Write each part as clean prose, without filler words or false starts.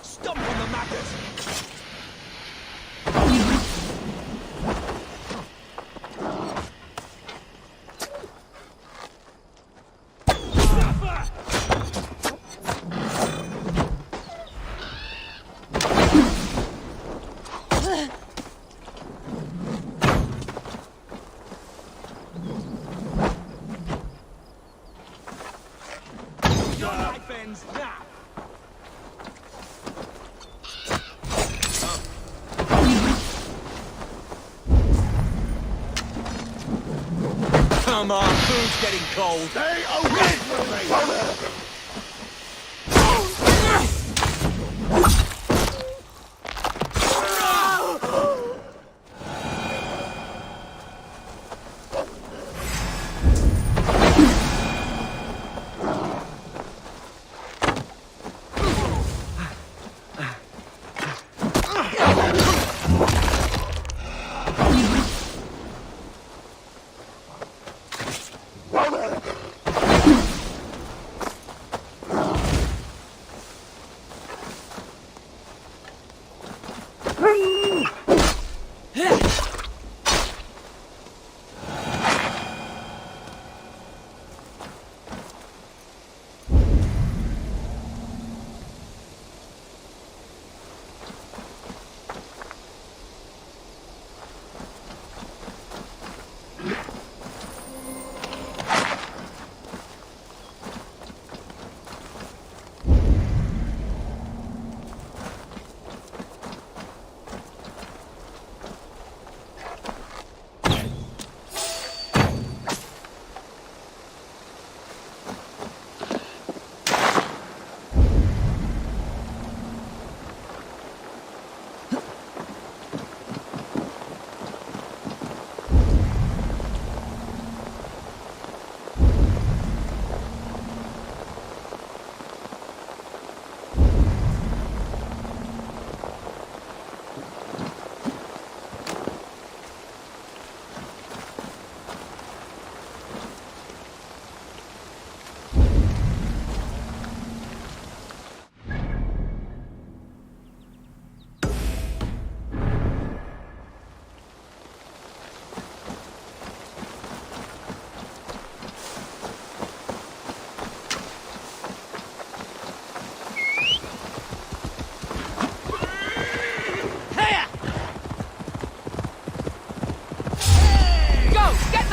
Stomp on the maggots! Your knife ends now! Come on, food's getting cold. Stay away from me!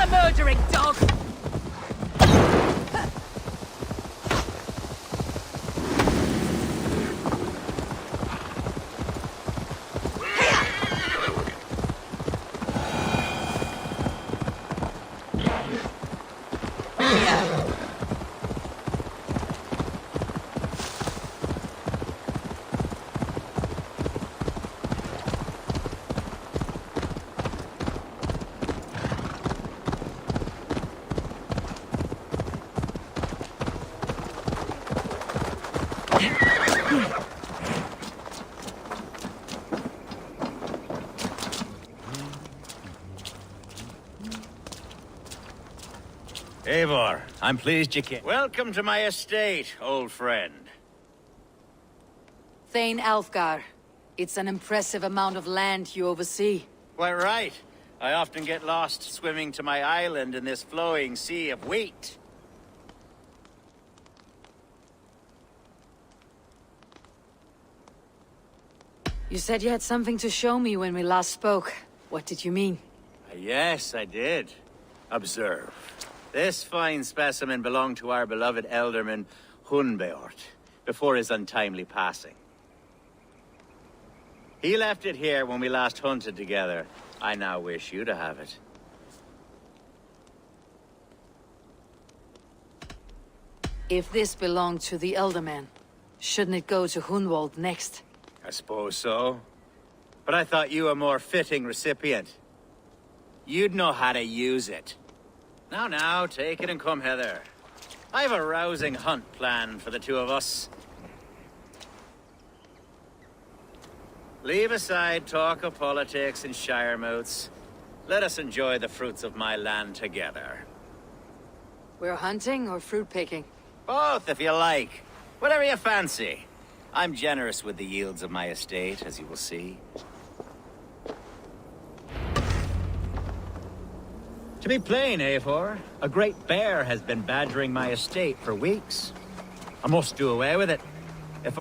Murdering dog! Eivor, I'm pleased you came. Welcome to my estate, old friend. Thane Alfgar. It's an impressive amount of land you oversee. Quite right. I often get lost swimming to my island in this flowing sea of wheat. You said you had something to show me when we last spoke. What did you mean? Yes, I did. Observe. This fine specimen belonged to our beloved elderman, Hunbeort, before his untimely passing. He left it here when we last hunted together. I now wish you to have it. If this belonged to the Elderman, shouldn't it go to Hunwald next? I suppose so. But I thought you a more fitting recipient. You'd know how to use it. Now, take it and come hither. I've a rousing hunt planned for the two of us. Leave aside talk of politics and shire moots. Let us enjoy the fruits of my land together. We're hunting or fruit picking? Both, if you like. Whatever you fancy. I'm generous with the yields of my estate, as you will see. To be plain, Eivor, a great bear has been badgering my estate for weeks. I must do away with it. If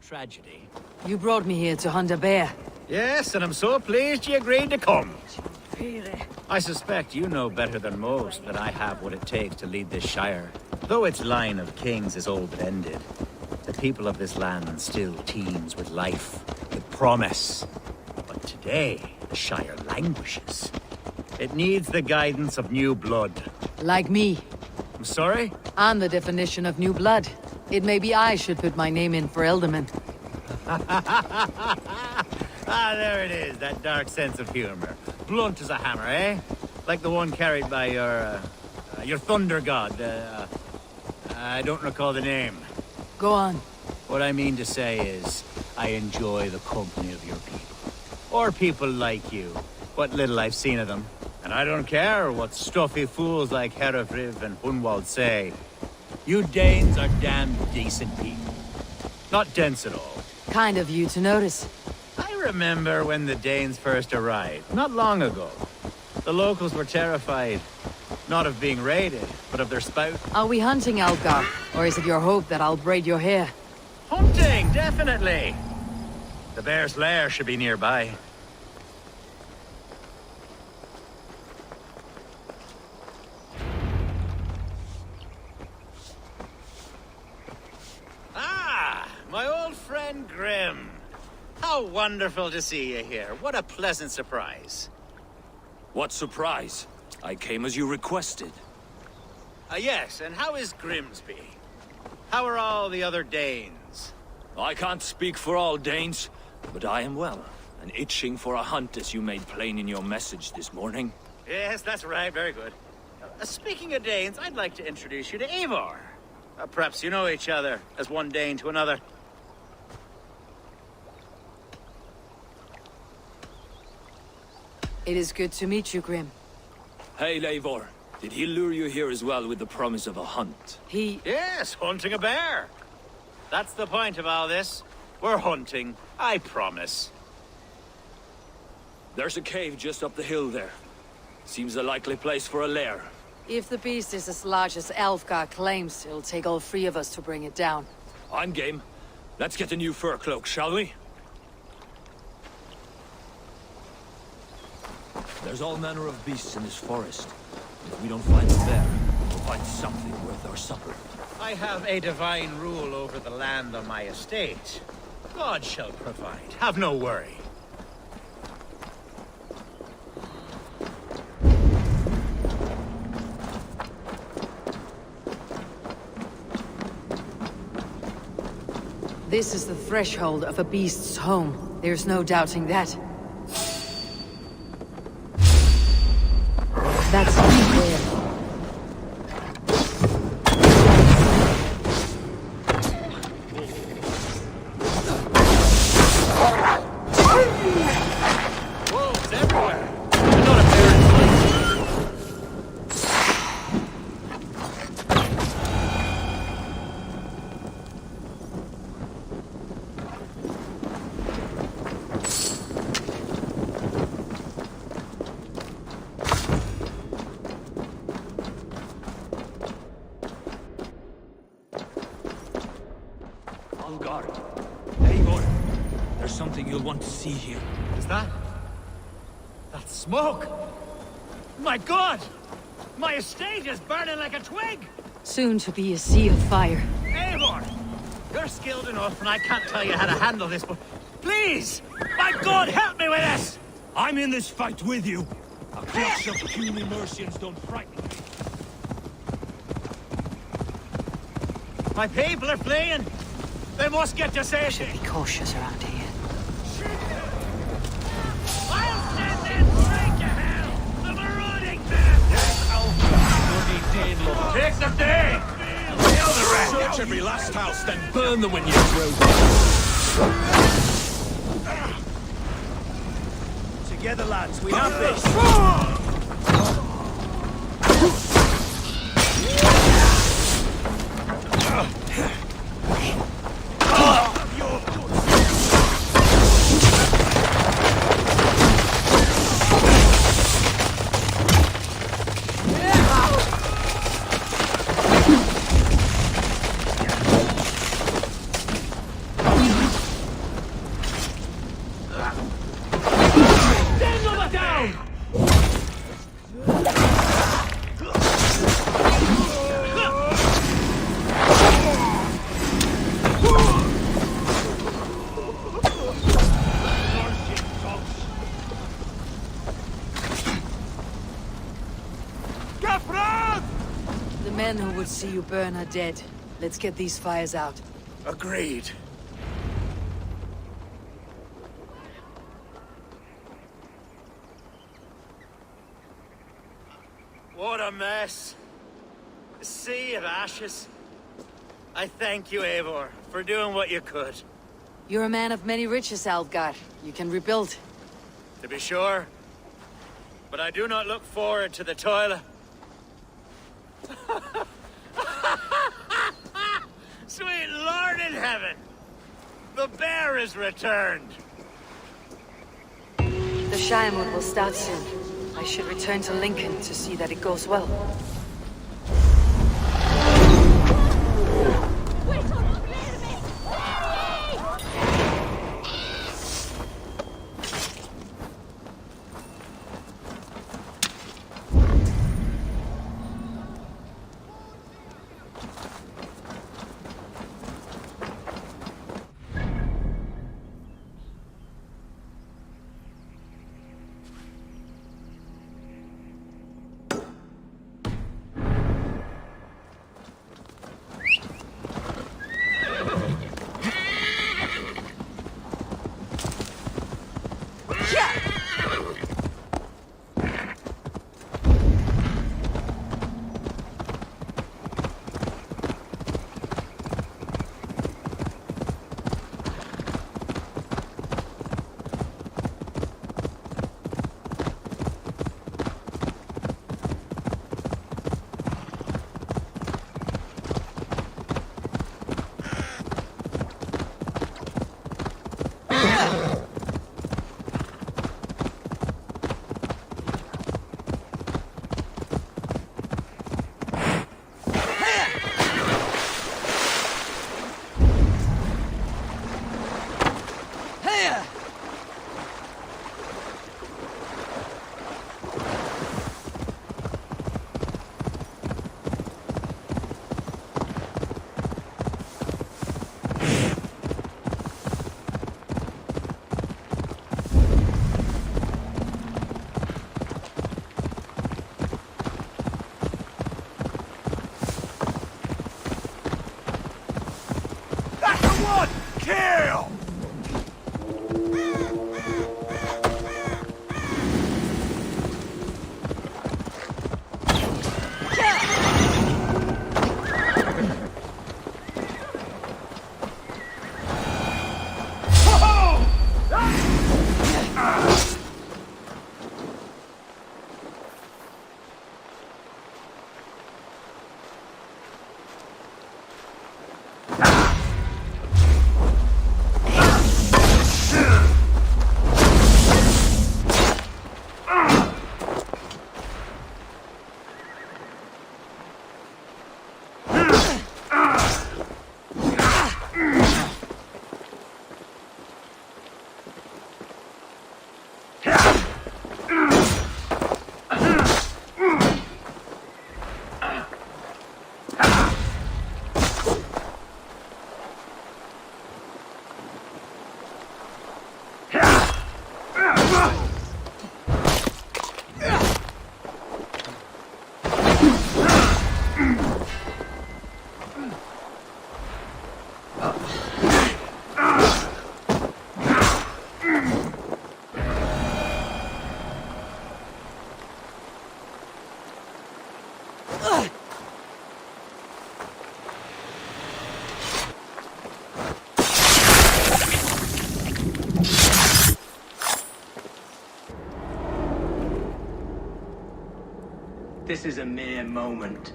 tragedy. You brought me here to hunt a bear. Yes, and I'm so pleased you agreed to come. I suspect you know better than most that I have what it takes to lead this Shire. Though its line of kings is old and ended, the people of this land still teems with life, with promise. But today, the Shire languishes. It needs the guidance of new blood. Like me. I'm sorry? I'm the definition of new blood. It may be I should put my name in for Elderman. Ah, there it is, that dark sense of humor. Blunt as a hammer, eh? Like the one carried by your thunder god. I don't recall the name. Go on. What I mean to say is, I enjoy the company of your people. Or people like you. What little I've seen of them. And I don't care what stuffy fools like Herefriv and Hunwald say. You Danes are damn decent people. Not dense at all. Kind of you to notice. I remember when the Danes first arrived, not long ago. The locals were terrified. Not of being raided, but of their spout. Are we hunting Algar? Or is it your hope that I'll braid your hair? Hunting, definitely! The bear's lair should be nearby. My old friend Grim. How wonderful to see you here. What a pleasant surprise. What surprise? I came as you requested. Yes, and how is Grimsby? How are all the other Danes? I can't speak for all Danes, but I am well, and itching for a hunt as you made plain in your message this morning. Yes, that's right. Very good. Speaking of Danes, I'd like to introduce you to Eivor. Perhaps you know each other, as one Dane to another. It is good to meet you, Grim. Hey, Eivor. Did he lure you here as well with the promise of a hunt? Yes, hunting a bear. That's the point of all this. We're hunting, I promise. There's a cave just up the hill there. Seems a likely place for a lair. If the beast is as large as Alfgar claims, it'll take all three of us to bring it down. I'm game. Let's get a new fur cloak, shall we? There's all manner of beasts in this forest. If we don't find a bear, we'll find something worth our supper. I have a divine rule over the land on my estate. God shall provide. Have no worry. This is the threshold of a beast's home. There's no doubting that. That's where. Wolves everywhere. I'm not a parent. Eivor, there's something you'll want to see here. Is that smoke? My God! My estate is burning like a twig! Soon to be a sea of fire. Eivor! You're skilled enough, and I can't tell you how to handle this, but please! My God, help me with this! I'm in this fight with you. A clutch of puny Mercians don't frighten me. My people are fleeing! They must get to safety. Should be cautious around here. I'll send them straight to hell! The marauding bastard! Take them down! Kill the rest! Search every last house, then burn them when you're through. Together, lads, we have this! The men who would see you burn are dead. Let's get these fires out. Agreed. What a mess. A sea of ashes. I thank you, Eivor, for doing what you could. You're a man of many riches, Alfgar. You can rebuild. To be sure. But I do not look forward to the toil. Sweet Lord in heaven! The bear is returned! The Shiremoon will start soon. I should return to Lincoln to see that it goes well. This is a mere moment.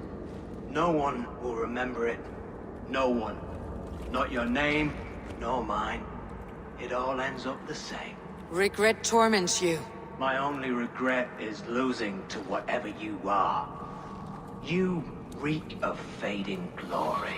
No one will remember it. No one. Not your name, nor mine. It all ends up the same. Regret torments you. My only regret is losing to whatever you are. You reek of fading glory.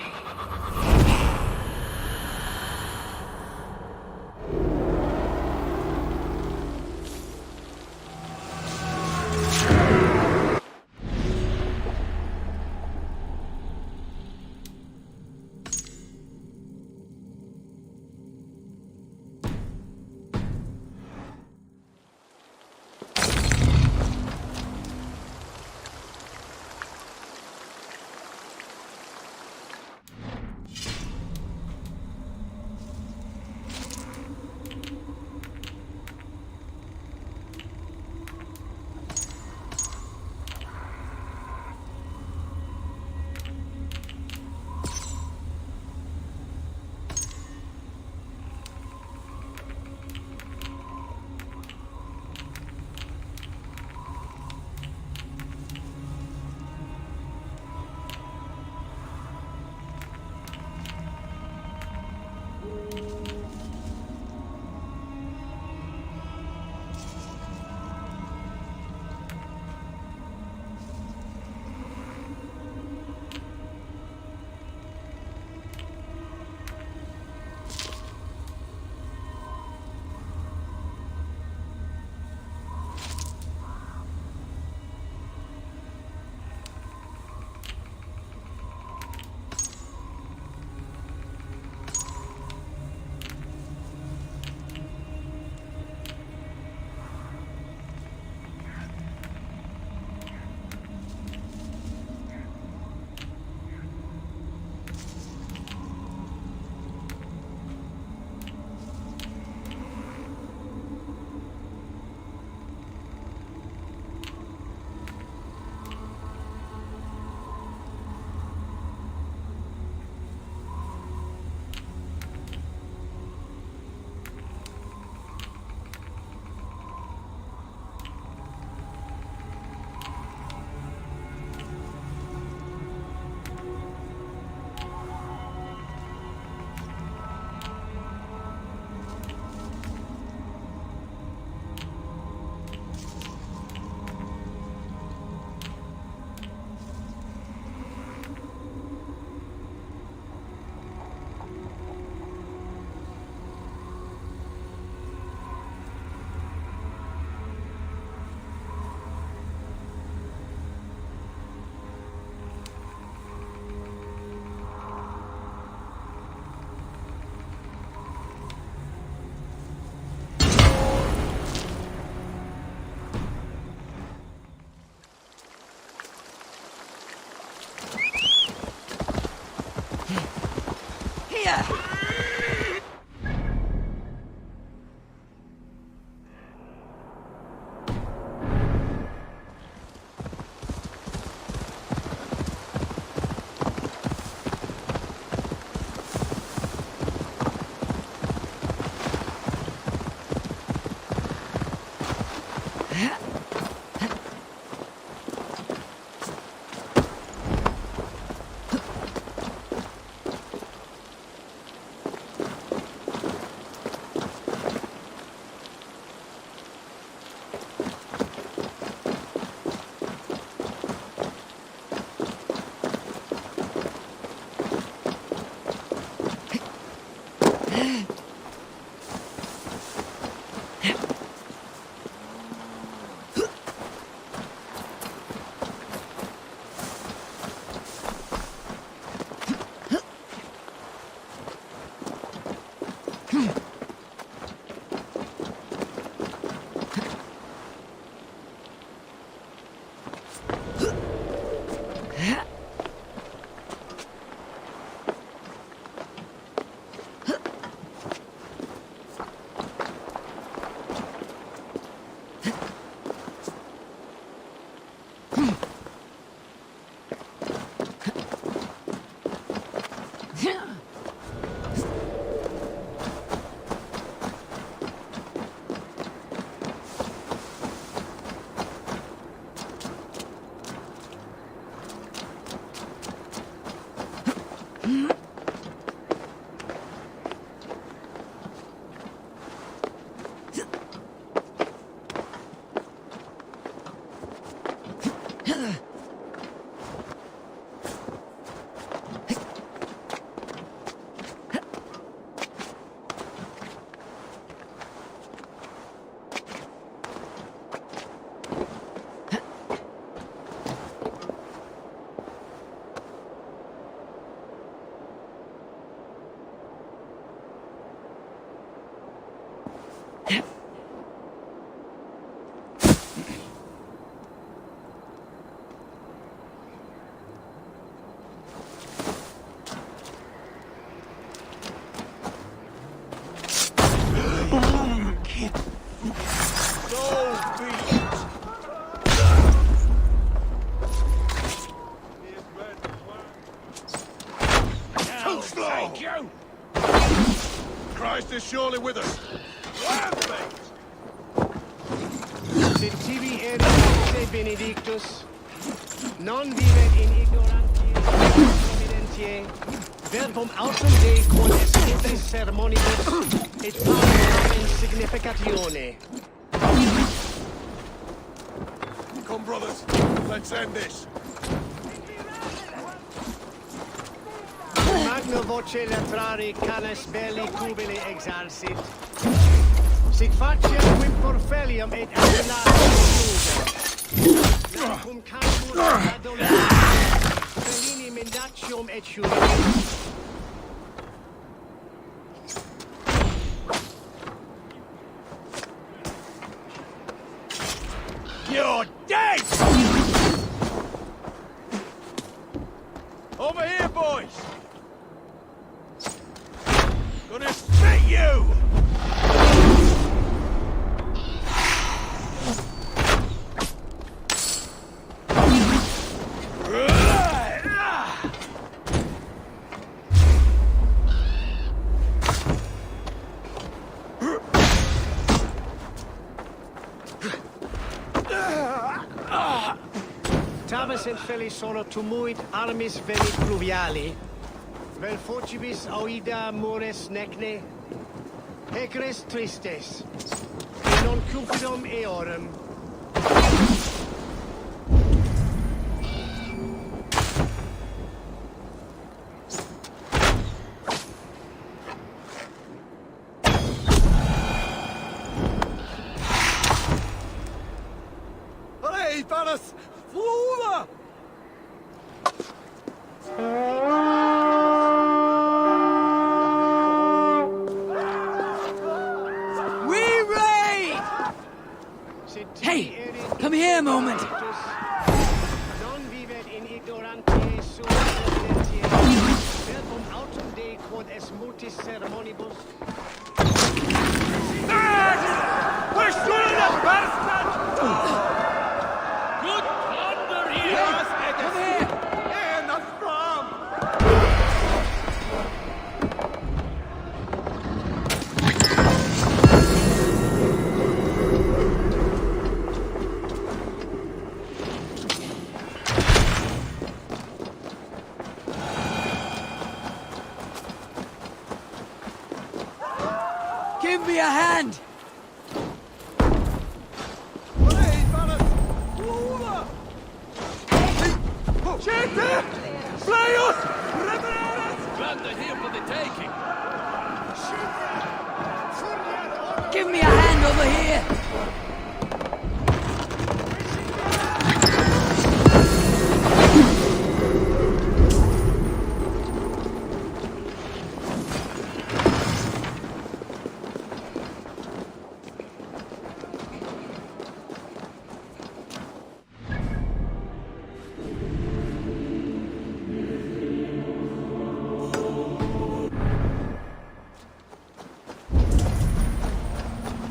Too slow! Christ is surely with us. Sed tibi erit benedictus, non vivet in ignorantia providentiae, verbum autem Dei quod est sermonibus, et panem in significatione. Come, brothers, let's end this. Magna voce latrari canes belli cubili exarsit. Sic faciem quim felium et adulatum iuga. Cum campus adolescens, felini mendacium et juris. You're dead! Over here, boys! Gonna spit you! Tavis et felis sono tumuit armis venit pluviali, vel focibis auida mures necne, hecres tristes, et non cupidum eorum. Hey, Thanos! Flula! We raid! Hey, come here a moment. Non vivet in ignorantiae sua providentiae, verbum autem Dei quod est multis sermonibus. We're shooting a bastard! Good thunder here! Come here. And the from! Give me a hand. Hey, Thanos! Flula! Gente! Flyos! Revereres! Glad here for the taking. Give me a hand over here.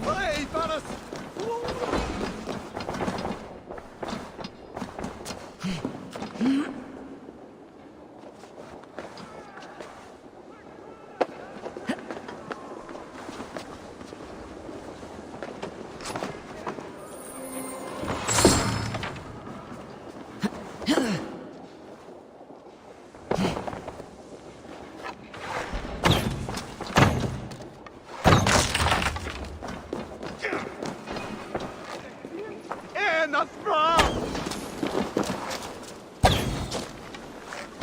Hey, Thanos! And the from!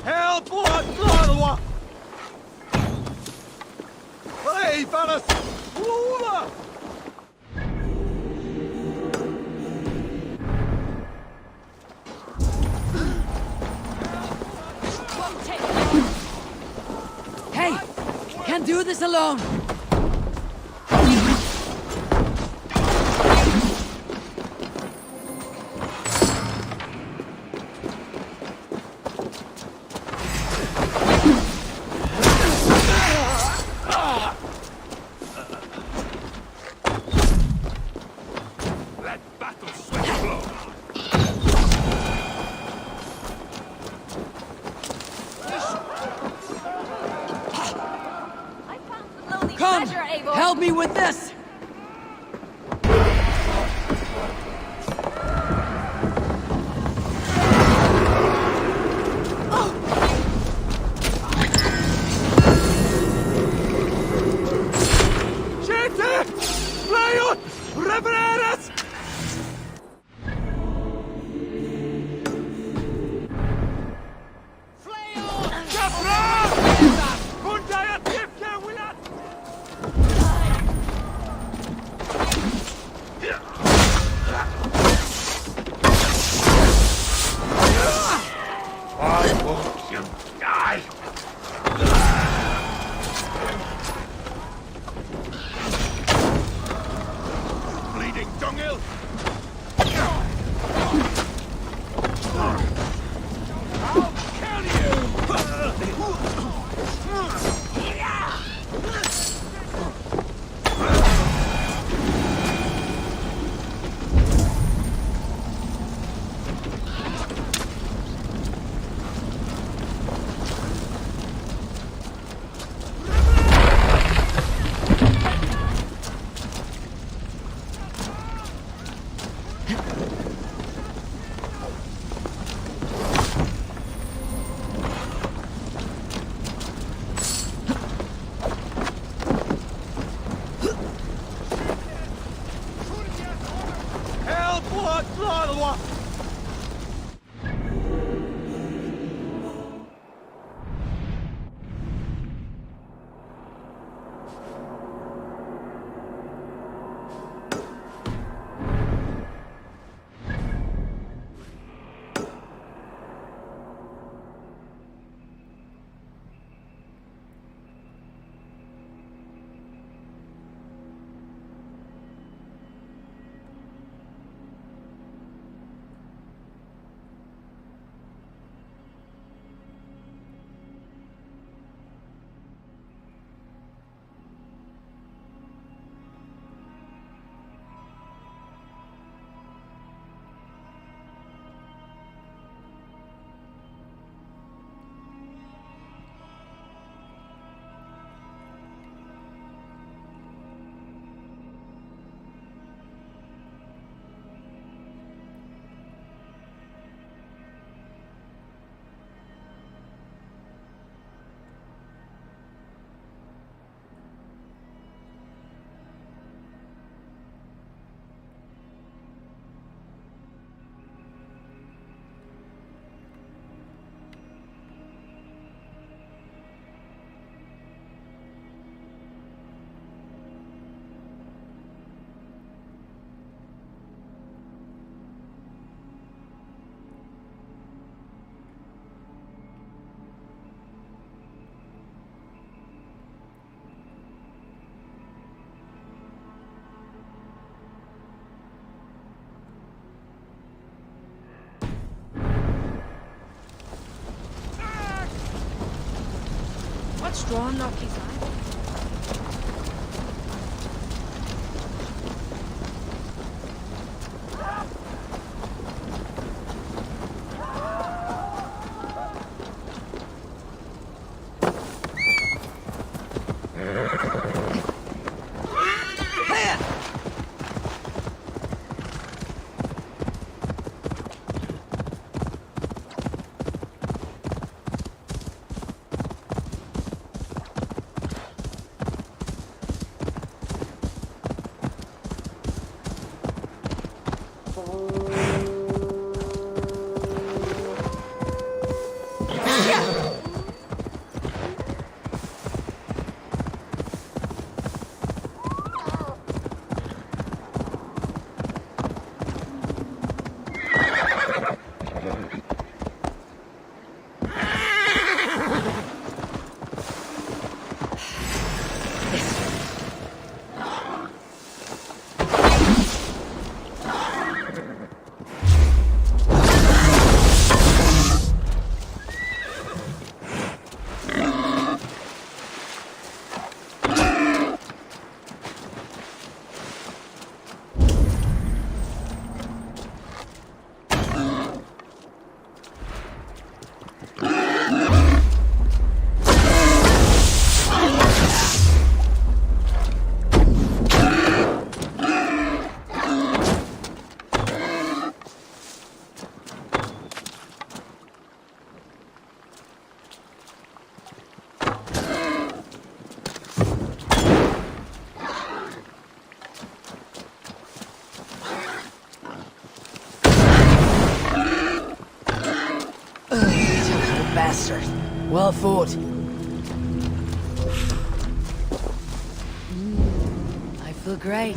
Help! What? Flula! Hey, Thanos! Flula! Hey, can't do this alone. help me with this! Gente! Flyot! Revereres! Jafra! Kundaya Tifke Wilat! I won't you die? Bleeding dunghill! I'll kill you! Help! What? What's drawn Noki's eye? bastard! Well fought. I feel great.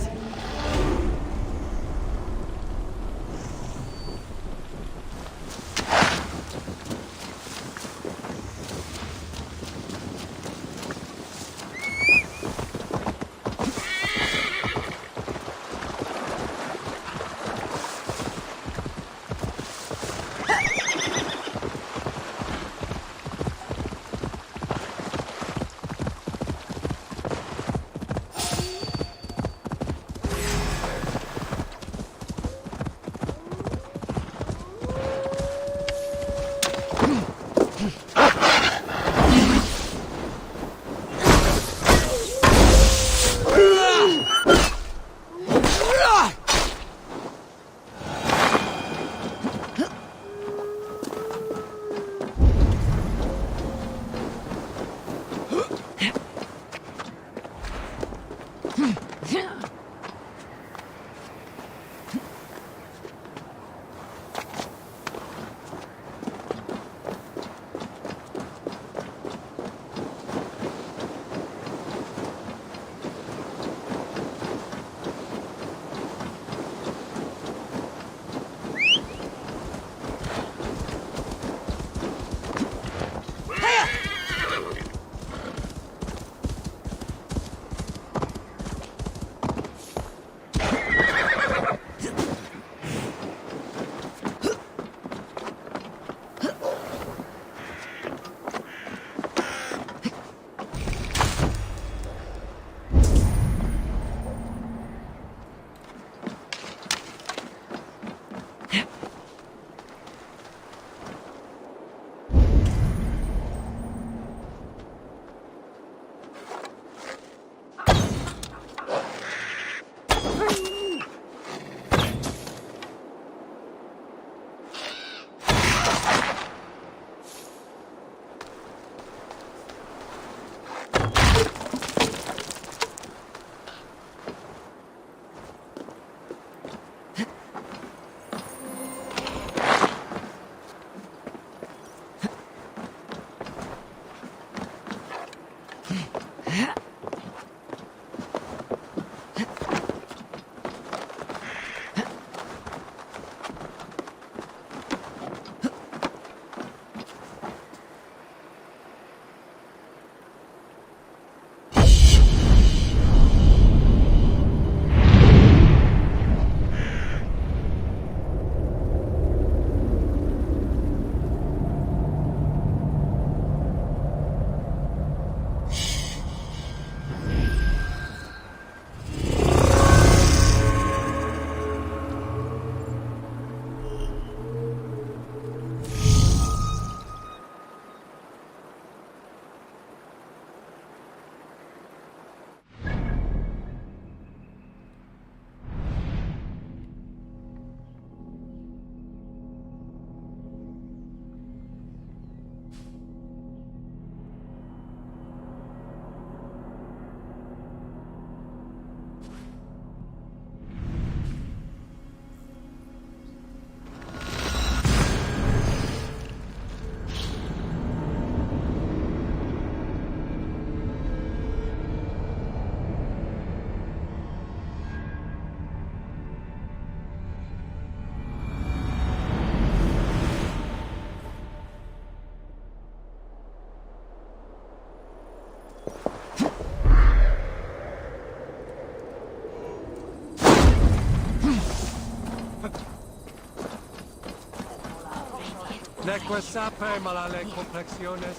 Neque sape malale complexiones,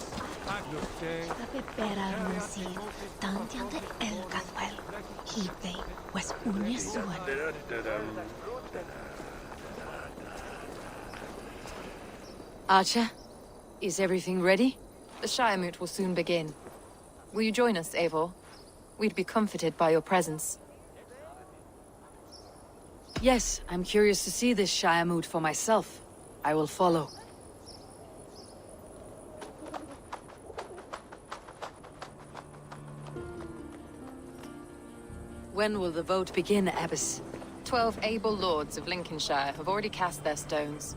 agnus Dei. Pera Rusi, tantian de el Canuel, Hipe, pues unia suan. Archer, is everything ready? The Shiremoot will soon begin. Will you join us, Eivor? We'd be comforted by your presence. Yes, I'm curious to see this Shiremoot for myself. I will follow. When will the vote begin, Abbess? 12 able lords of Lincolnshire have already cast their stones,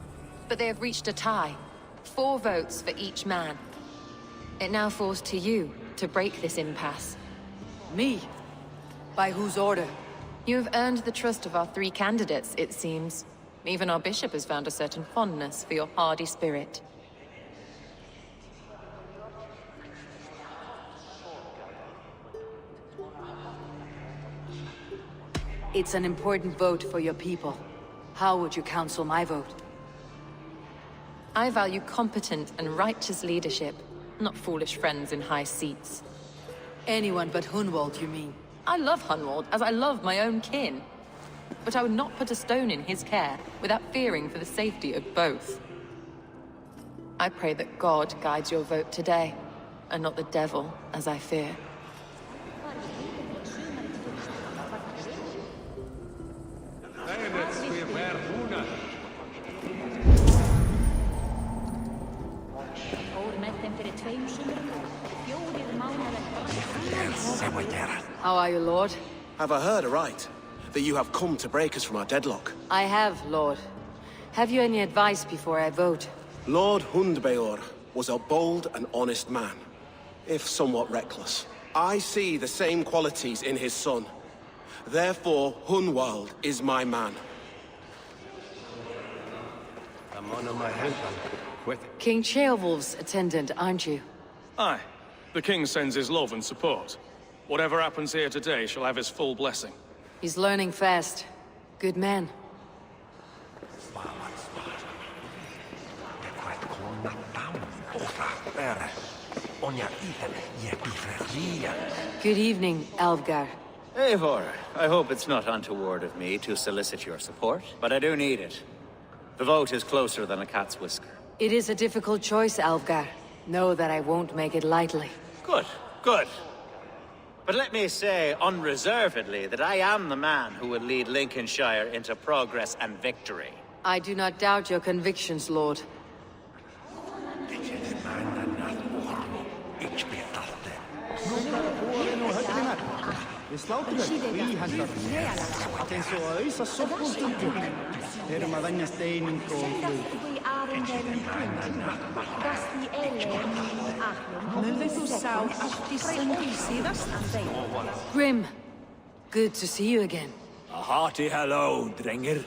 but they have reached a tie. 4 votes for each man. It now falls to you to break this impasse. Me? By whose order? You have earned the trust of our 3 candidates, it seems. Even our bishop has found a certain fondness for your hardy spirit. It's an important vote for your people. How would you counsel my vote? I value competent and righteous leadership, not foolish friends in high seats. Anyone but Hunwald, you mean? I love Hunwald, as I love my own kin. But I would not put a stone in his care without fearing for the safety of both. I pray that God guides your vote today, and not the devil, as I fear. How are you, Lord? Have I heard aright? That you have come to break us from our deadlock? I have, Lord. Have you any advice before I vote? Lord Hundbeor was a bold and honest man, if somewhat reckless. I see the same qualities in his son. Therefore, Hunwald is my man. I'm on my hand. Quick. King Ceolwulf's attendant, aren't you? Aye. The king sends his love and support. Whatever happens here today shall have his full blessing. He's learning fast. Good man. Good evening, Alvgar. Eivor, I hope it's not untoward of me to solicit your support, but I do need it. The vote is closer than a cat's whisker. It is a difficult choice, Alvgar. Know that I won't make it lightly. Good, good. But let me say unreservedly that I am the man who will lead Lincolnshire into progress and victory. I do not doubt your convictions, Lord. Grim, good to see you again. A hearty hello, Drenger.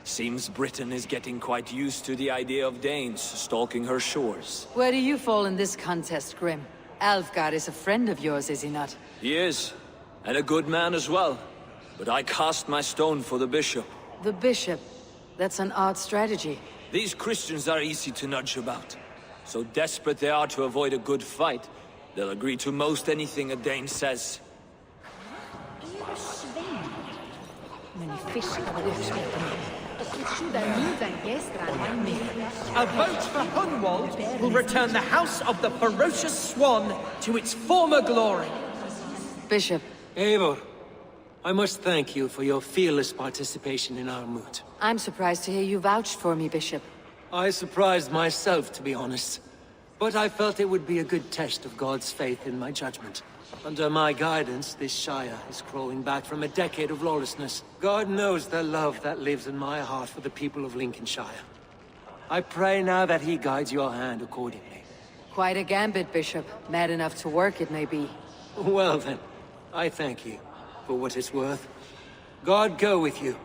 Seems Britain is getting quite used to the idea of Danes stalking her shores. Where do you fall in this contest, Grim? Alfgar is a friend of yours, is he not? He is, and a good man as well. But I cast my stone for the bishop. The bishop? That's an odd strategy. These Christians are easy to nudge about. So desperate they are to avoid a good fight, they'll agree to most anything a Dane says. A vote for Hunwald will return the House of the Ferocious Swan to its former glory. Bishop. Eivor, I must thank you for your fearless participation in our moot. I'm surprised to hear you vouched for me, Bishop. I surprised myself, to be honest. But I felt it would be a good test of God's faith in my judgment. Under my guidance, this Shire is crawling back from a decade of lawlessness. God knows the love that lives in my heart for the people of Lincolnshire. I pray now that he guides your hand accordingly. Quite a gambit, Bishop. Mad enough to work, it may be. Well then, I thank you for what it's worth. God go with you.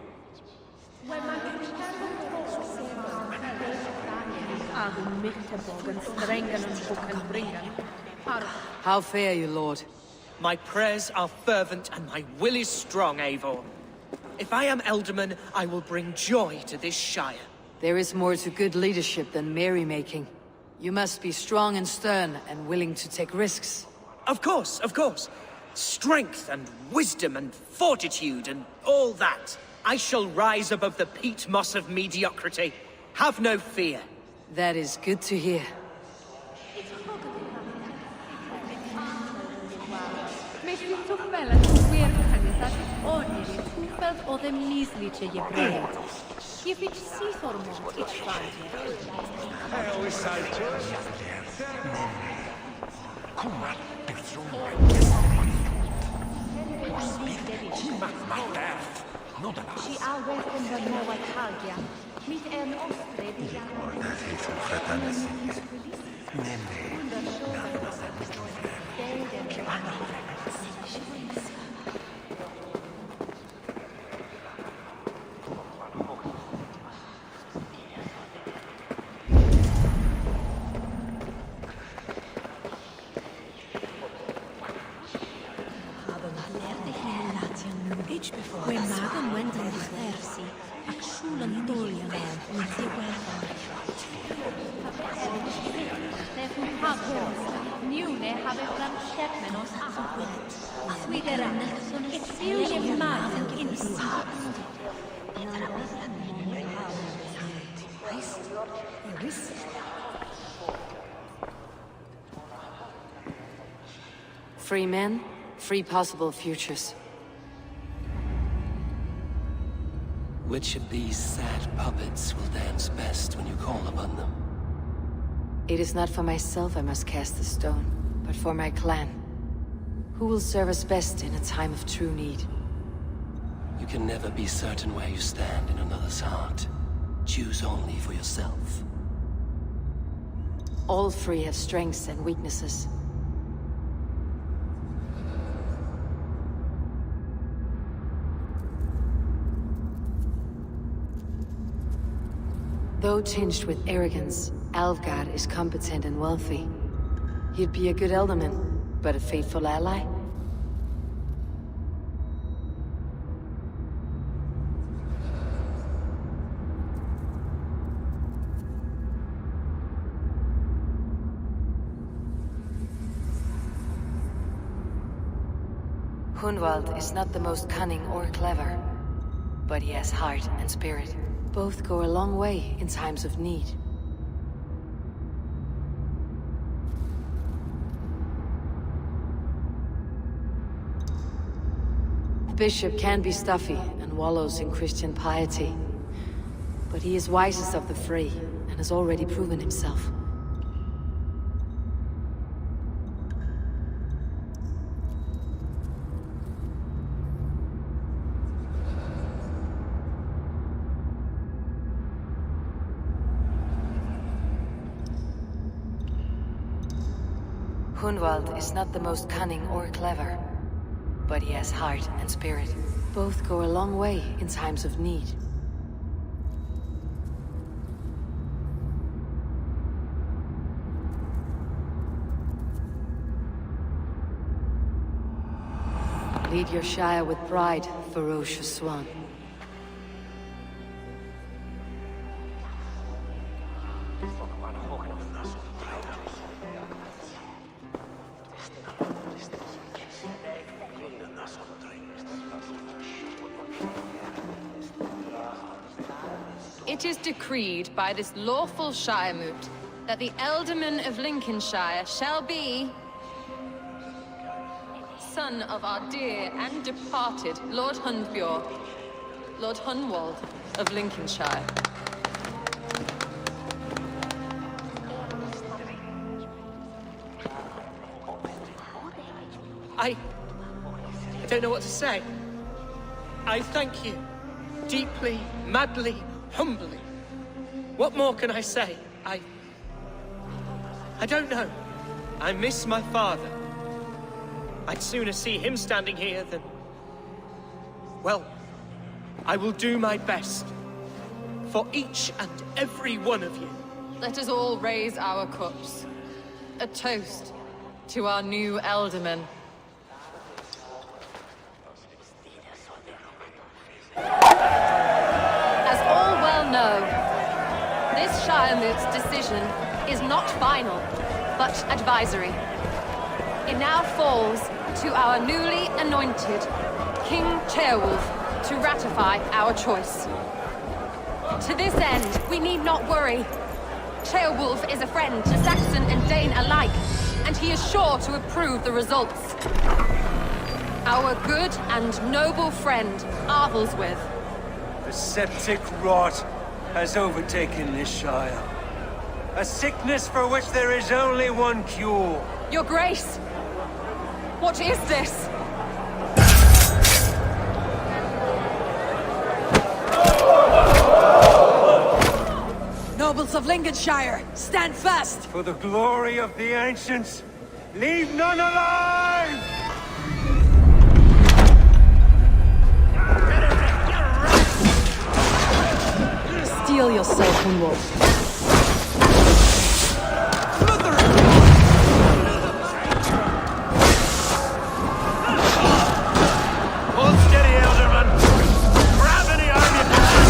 How fare you, Lord? My prayers are fervent and my will is strong, Eivor. If I am Elderman, I will bring joy to this Shire. There is more to good leadership than merrymaking. You must be strong and stern and willing to take risks. Of course, of course. Strength and wisdom and fortitude and all that. I shall rise above the peat moss of mediocrity. Have no fear. That is good to hear. Si always in the Nova Talgia. Mit en ostre When Magan went on his mercy, Axulan Dolian with the welfare. Nune have fram steppmenos ahmet. Swideren, ett silje magen in Free men, free possible futures. Which of these sad puppets will dance best when you call upon them? It is not for myself I must cast the stone, but for my clan. Who will serve us best in a time of true need? You can never be certain where you stand in another's heart. Choose only for yourself. All three have strengths and weaknesses. Though tinged with arrogance, Alvgard is competent and wealthy. He'd be a good elderman, but a faithful ally? Hunwald is not the most cunning or clever, but he has heart and spirit. Both go a long way in times of need. The bishop can be stuffy and wallows in Christian piety, but he is wisest of the three and has already proven himself. Hunwald is not the most cunning or clever, but he has heart and spirit. Both go a long way in times of need. Lead your Shire with pride, ferocious swan. It is decreed by this lawful Shiremoot that the Ealdorman of Lincolnshire shall be son of our dear and departed Lord Hundbjorn, Lord Hunwald of Lincolnshire. I don't know what to say. I thank you. Deeply, madly, humbly. What more can I say? I don't know. I miss my father. I'd sooner see him standing here than... Well, I will do my best. For each and every one of you. Let us all raise our cups. A toast to our new Ealdorman. As all well know, this Shiremoot's decision is not final, but advisory. It now falls to our newly anointed King Ceolwulf to ratify our choice. To this end, we need not worry. Ceolwulf is a friend to Saxon and Dane alike, and he is sure to approve the results. Our good and noble friend, Arthelswith. The septic rot has overtaken this Shire. A sickness for which there is only one cure. Your Grace! What is this? nobles of Lincolnshire, stand fast! For the glory of the ancients, leave none alive! Steel yourself, Hunwald. Hold steady, Elderman! Grab any arm you can!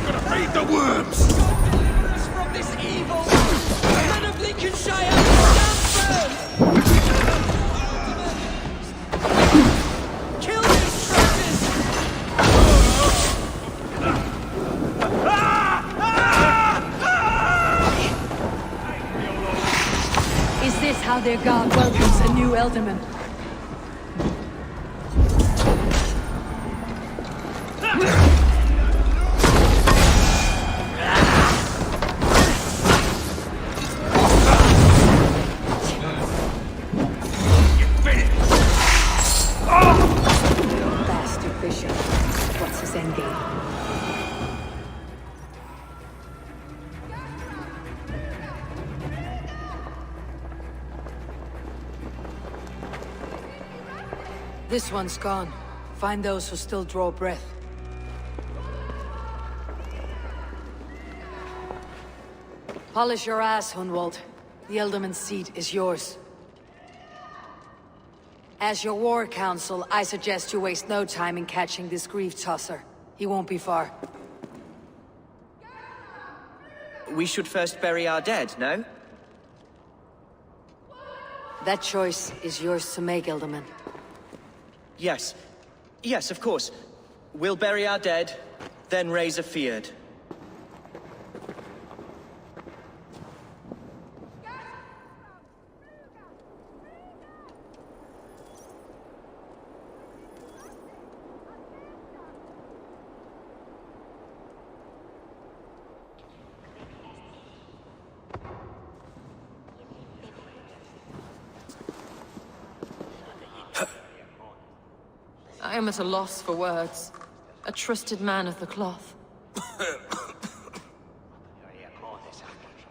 Gonna feed the worms! From this evil, men of Lincolnshire, stand firm! Kill these traitors! Is this how their god welcomes a new Elderman? Bastard Bishop. What's his endgame? This one's gone. Find those who still draw breath. Polish your ass, Hunwald. The Elderman's seat is yours. As your war council, I suggest you waste no time in catching this grief tosser. He won't be far. We should first bury our dead, no? That choice is yours to make, Elderman. Yes. Yes, of course. We'll bury our dead, then raise a feared. I am at a loss for words. A trusted man of the cloth.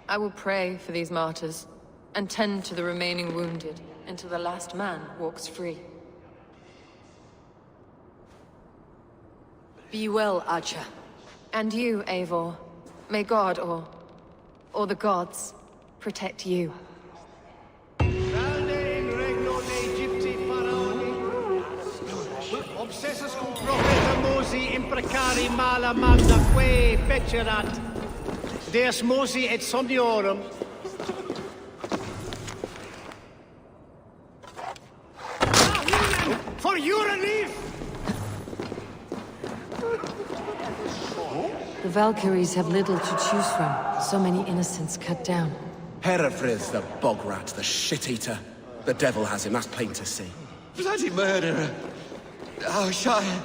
I will pray for these martyrs, and tend to the remaining wounded, until the last man walks free. Be well, Archer. And you, Eivor. May God, or the gods, protect you. Obsessus cum profeta Mosi imprecari mala manda que fecerat. Deus Mosi et somniorum. For your relief! The Valkyries have little to choose from. So many innocents cut down. Herefrith, the bog rat, the shit-eater. The devil has him, that's plain to see. Bloody murderer! Oh, Shire!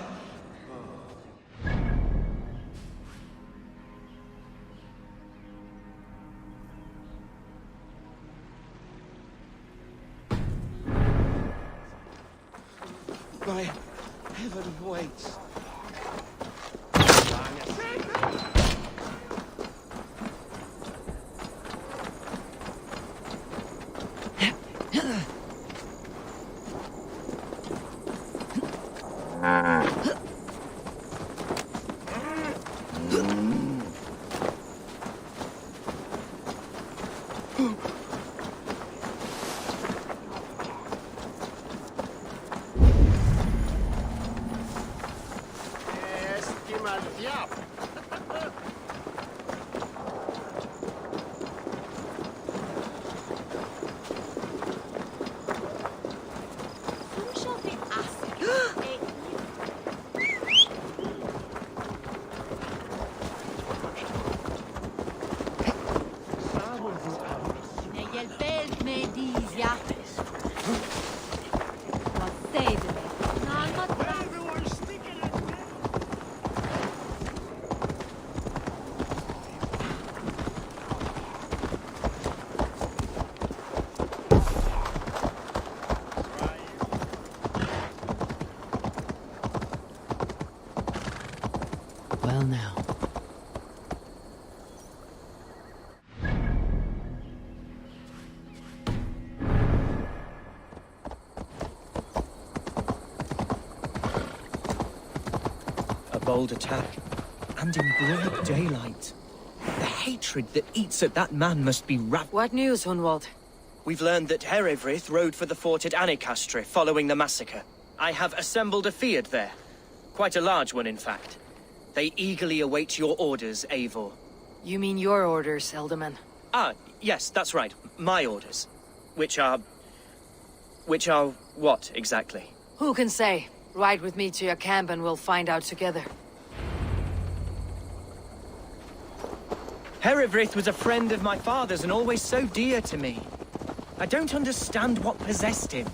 My heaven waits. well now. A bold attack, and in broad daylight. The hatred that eats at that man must be What news, Hunwald? We've learned that Herewrith rode for the fort at Annikastre following the massacre. I have assembled a field there. Quite a large one, in fact. They eagerly await your orders, Eivor. You mean your orders, Elderman? Ah, yes, that's right. My orders. Which are what, exactly? Who can say? Ride with me to your camp and we'll find out together. Herewrith was a friend of my father's and always so dear to me. I don't understand what possessed him.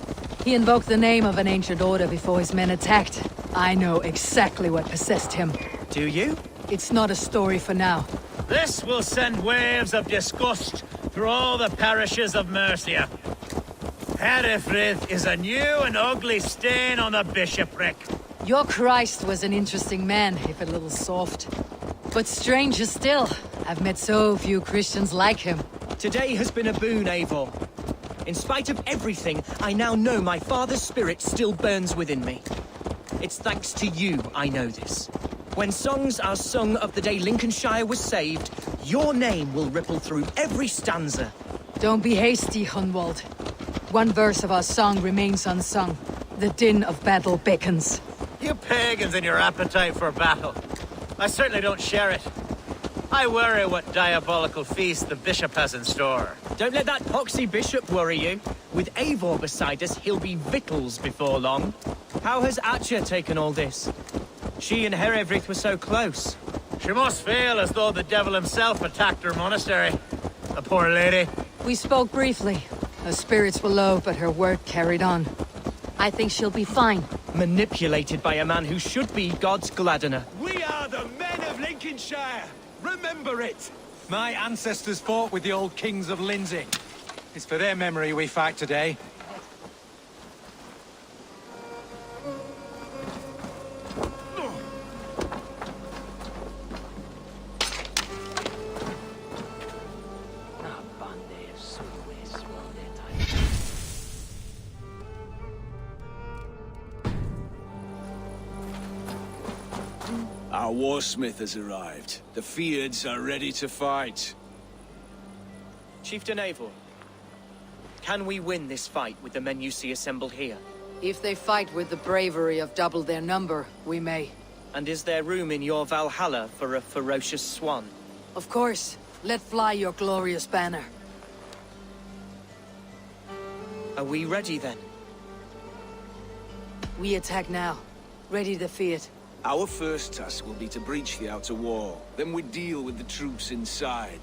He invoked the name of an ancient order before his men attacked. I know exactly what possessed him. Do you? It's not a story for now. This will send waves of disgust through all the parishes of Mercia. Herefrith is a new and ugly stain on the bishopric. Your Christ was an interesting man, if a little soft. But stranger still, I've met so few Christians like him. Today has been a boon, Eivor. In spite of everything, I now know my father's spirit still burns within me. It's thanks to you I know this. When songs are sung of the day Lincolnshire was saved, your name will ripple through every stanza. Don't be hasty, Hunwald. One verse of our song remains unsung. The din of battle beckons. You pagans and your appetite for battle. I certainly don't share it. I worry what diabolical feast the bishop has in store. Don't let that poxy bishop worry you. With Eivor beside us, he'll be victuals before long. How has Atcha taken all this? She and Herewrith were so close. She must feel as though the devil himself attacked her monastery. The poor lady. We spoke briefly. Her spirits were low, but her work carried on. I think she'll be fine. Manipulated by a man who should be God's gladdener. We are the men of Lincolnshire! Remember it! My ancestors fought with the old kings of Lindsey. It's for their memory we fight today. Our warsmith has arrived. The Feards are ready to fight. Chieftain Eivor, can we win this fight with the men you see assembled here? If they fight with the bravery of double their number, we may. And is there room in your Valhalla for a ferocious swan? Of course. Let fly your glorious banner. Are we ready then? We attack now. Ready to fight. Our first task will be to breach the outer wall. Then we deal with the troops inside.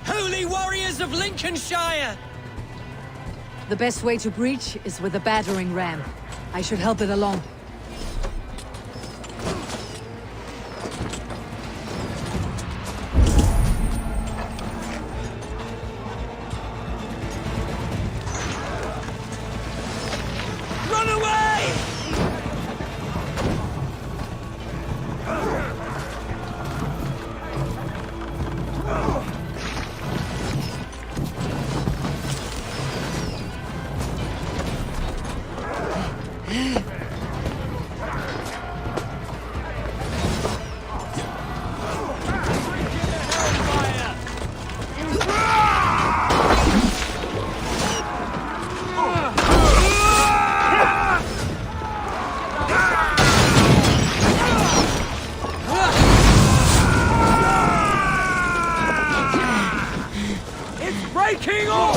Holy warriors of Lincolnshire! The best way to breach is with a battering ram. I should help it along. Run away! Breaking off!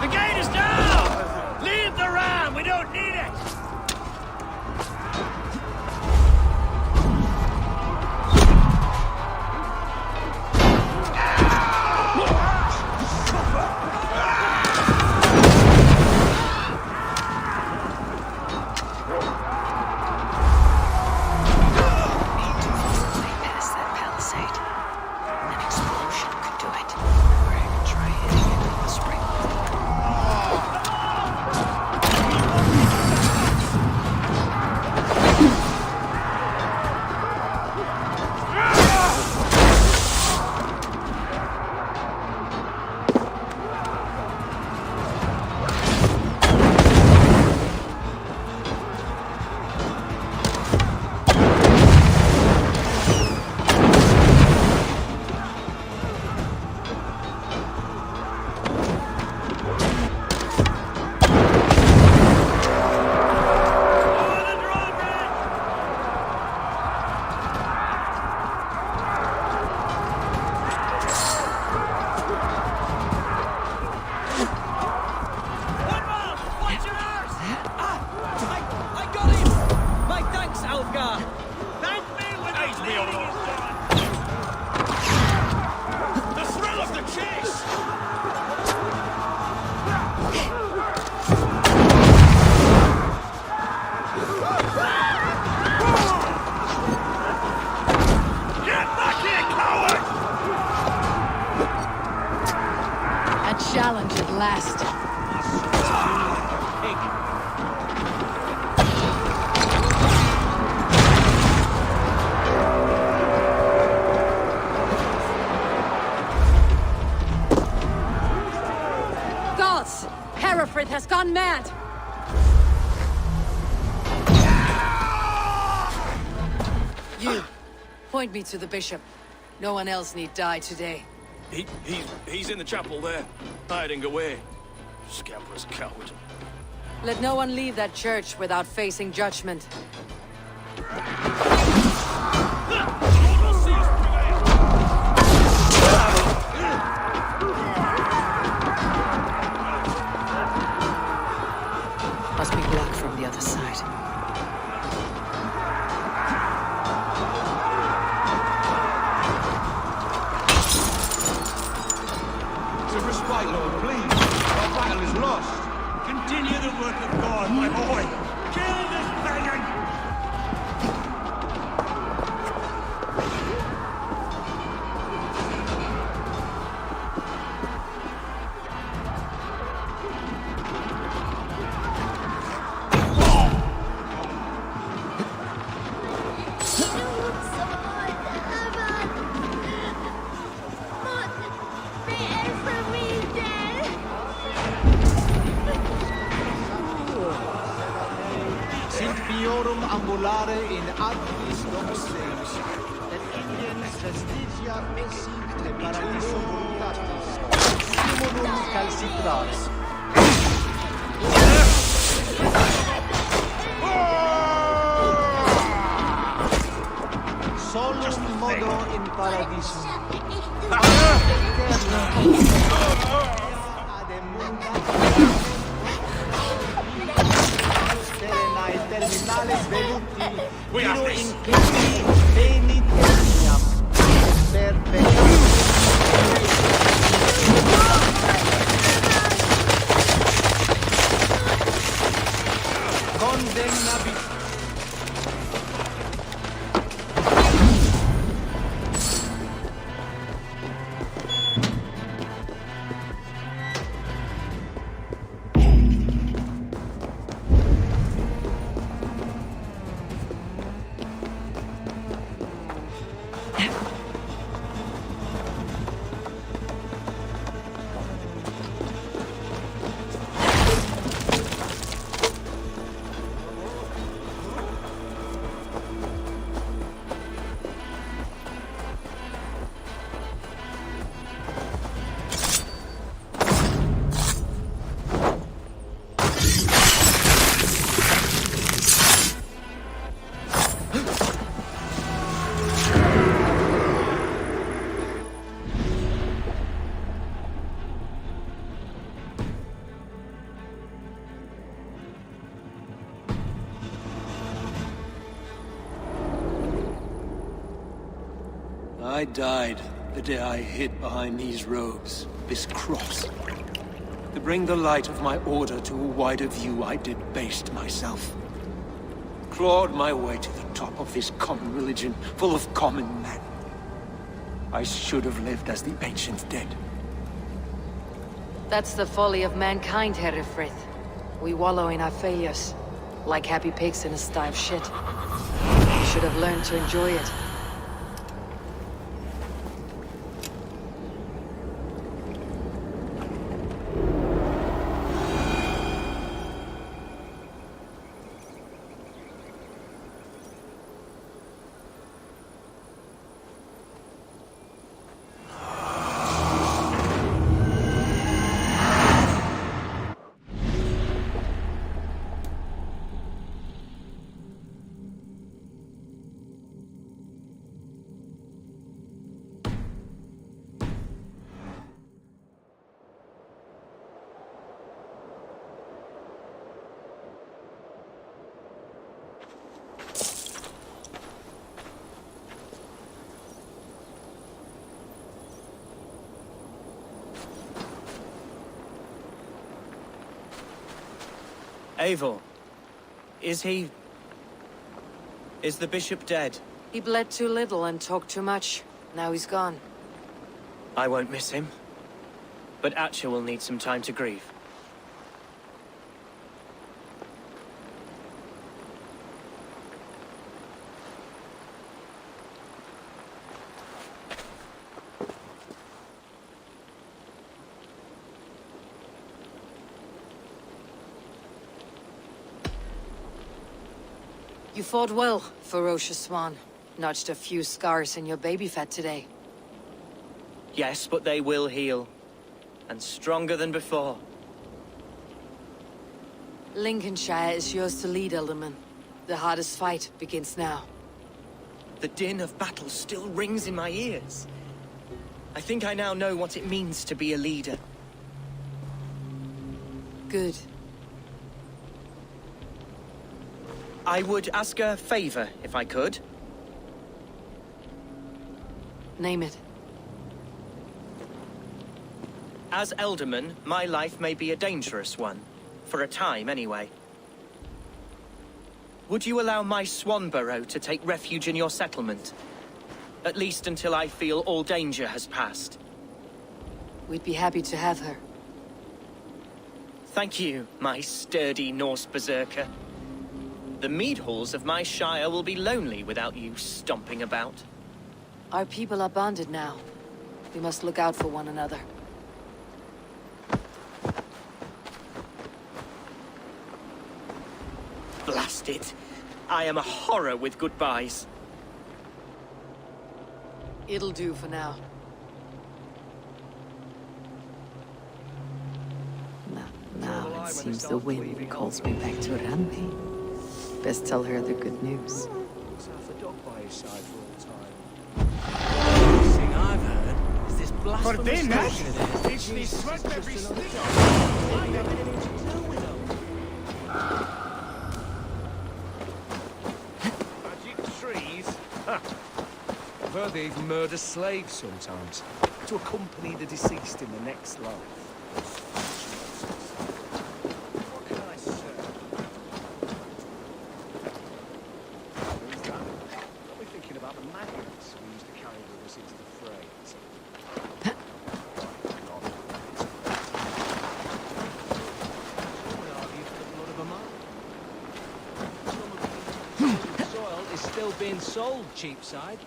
The gate is down! Leave the ram! We don't need it! Challenge at last. Gods! Hereford has gone mad! You, point me to the bishop. No one else need die today. He's in the chapel there, hiding away. Scamperous coward. Let no one leave that church without facing judgment. Must be blocked from the other side. Right, Lord, please. Our battle is lost. Continue the work of God, my boy. Kill this pagan! ambulare in agris domus Deus, et indiens vestigia exit paradiso voluntatis, simulum calcitrare. Solum modo in paradisum. We have this. I died the day I hid behind these robes, this cross. To bring the light of my order to a wider view, I debased myself. Clawed my way to the top of this common religion, full of common men. I should have lived as the ancient dead. That's the folly of mankind, Herefrith. We wallow in our failures, like happy pigs in a sty of shit. We should have learned to enjoy it. Eivor, is he... is the bishop dead? He bled too little and talked too much. Now he's gone. I won't miss him. But Atcha will need some time to grieve. You fought well, ferocious swan. Notched a few scars in your baby fat today. Yes, but they will heal. And stronger than before. Lincolnshire is yours to lead, Elderman. The hardest fight begins now. The din of battle still rings in my ears. I think I now know what it means to be a leader. Good. I would ask a favor, if I could. Name it. As Elderman, my life may be a dangerous one. For a time, anyway. Would you allow my Swanborough to take refuge in your settlement? At least until I feel all danger has passed. We'd be happy to have her. Thank you, my sturdy Norse berserker. The mead halls of my shire will be lonely without you stomping about. Our people are bonded now. We must look out for one another. Blast it! I am a horror with goodbyes. It'll do for now. Now it seems the wind calls me back to Randby. Best tell her the good news. Thing I've heard is this For dinner? It's the sweat that we stick Magic trees? Ha! I've heard they even murder slaves sometimes, to accompany the deceased in the next life. What can I say? Who's that? Got me thinking about the maggots we used to carry with us into the frays. Soil is still being sold, cheapside.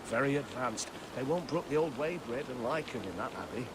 Very advanced. They won't brook the old way bread and lichen in that abbey.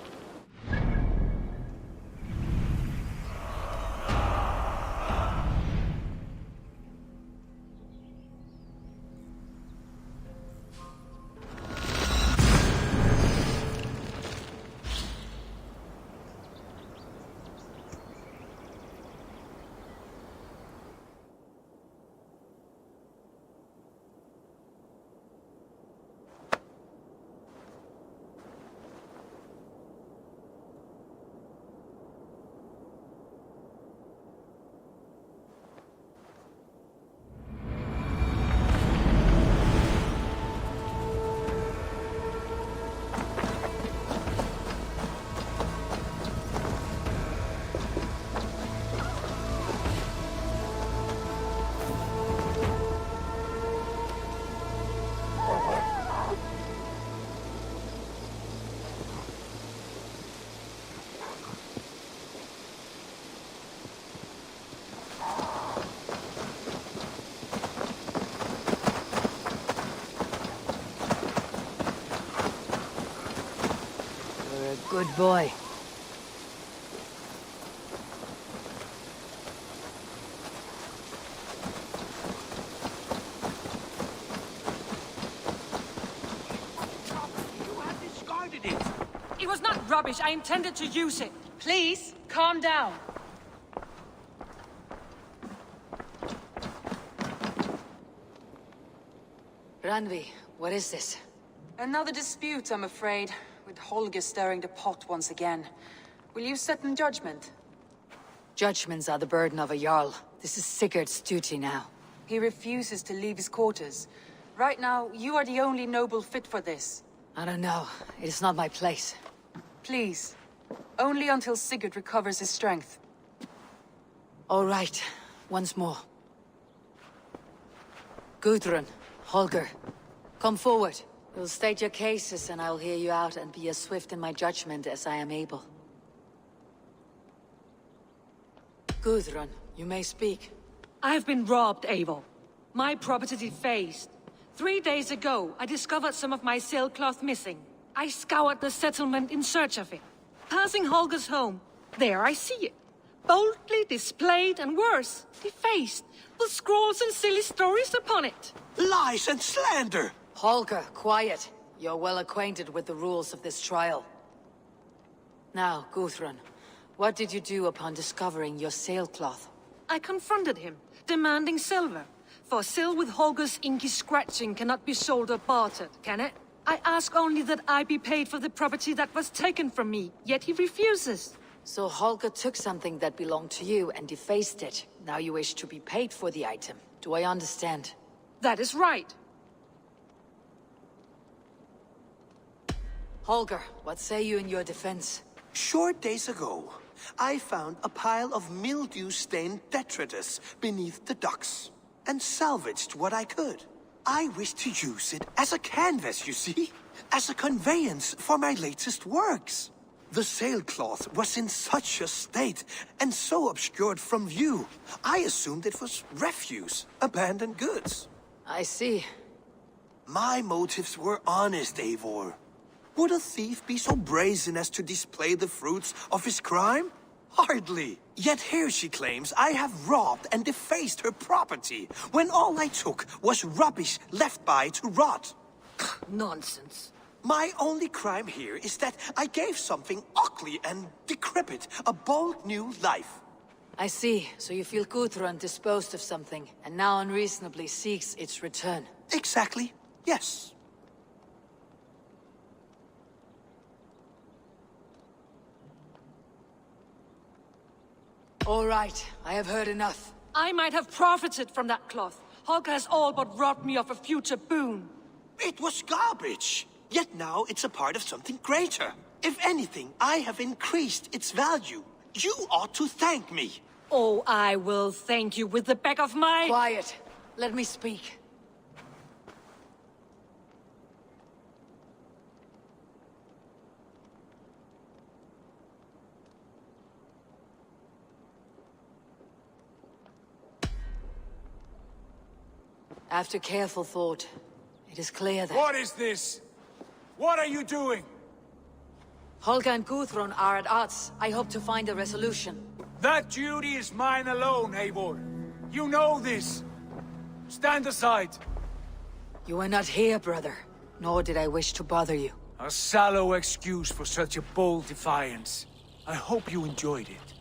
Good boy. You have discarded it! It was not rubbish. I intended to use it. Please, calm down. Randvi, what is this? Another dispute, I'm afraid, with Holger stirring the pot once again. Will you set in judgment? Judgments are the burden of a Jarl. This is Sigurd's duty now. He refuses to leave his quarters. Right now, you are the only noble fit for this. I don't know. It is not my place. Please. Only until Sigurd recovers his strength. All right. Once more. Gudrun, Holger, come forward. You'll state your cases and I'll hear you out and be as swift in my judgment as I am able. Gudrun, you may speak. I have been robbed, Eivor. My property defaced. 3 days ago, I discovered some of my sailcloth missing. I scoured the settlement in search of it. Passing Holger's home, there I see it. Boldly displayed and worse, defaced, with scrolls and silly stories upon it. Lies and slander! Holger, quiet. You're well acquainted with the rules of this trial. Now, Gudrun, what did you do upon discovering your sailcloth? I confronted him, demanding silver. For sil with Holger's inky scratching cannot be sold or bartered, can it? I ask only that I be paid for the property that was taken from me, yet he refuses. So Holger took something that belonged to you and defaced it. Now you wish to be paid for the item. Do I understand? That is right. Holger, what say you in your defense? Short days ago, I found a pile of mildew-stained detritus beneath the docks, and salvaged what I could. I wished to use it as a canvas, you see? As a conveyance for my latest works. The sailcloth was in such a state, and so obscured from view, I assumed it was refuse, abandoned goods. I see. My motives were honest, Eivor. Would a thief be so brazen as to display the fruits of his crime? Hardly. Yet here she claims I have robbed and defaced her property, when all I took was rubbish left by to rot. Nonsense. My only crime here is that I gave something ugly and decrepit a bold new life. I see. So you feel Gudrun disposed of something, and now unreasonably seeks its return. Exactly. Yes. All right, I have heard enough. I might have profited from that cloth. Holger has all but robbed me of a future boon. It was garbage. Yet now it's a part of something greater. If anything, I have increased its value. You ought to thank me. Oh, I will thank you with the back of my... Quiet. Let me speak. After careful thought, it is clear that... What is this? What are you doing? Holger and Gudrun are at odds. I hope to find a resolution. That duty is mine alone, Eivor. You know this. Stand aside. You were not here, brother. Nor did I wish to bother you. A sallow excuse for such a bold defiance. I hope you enjoyed it.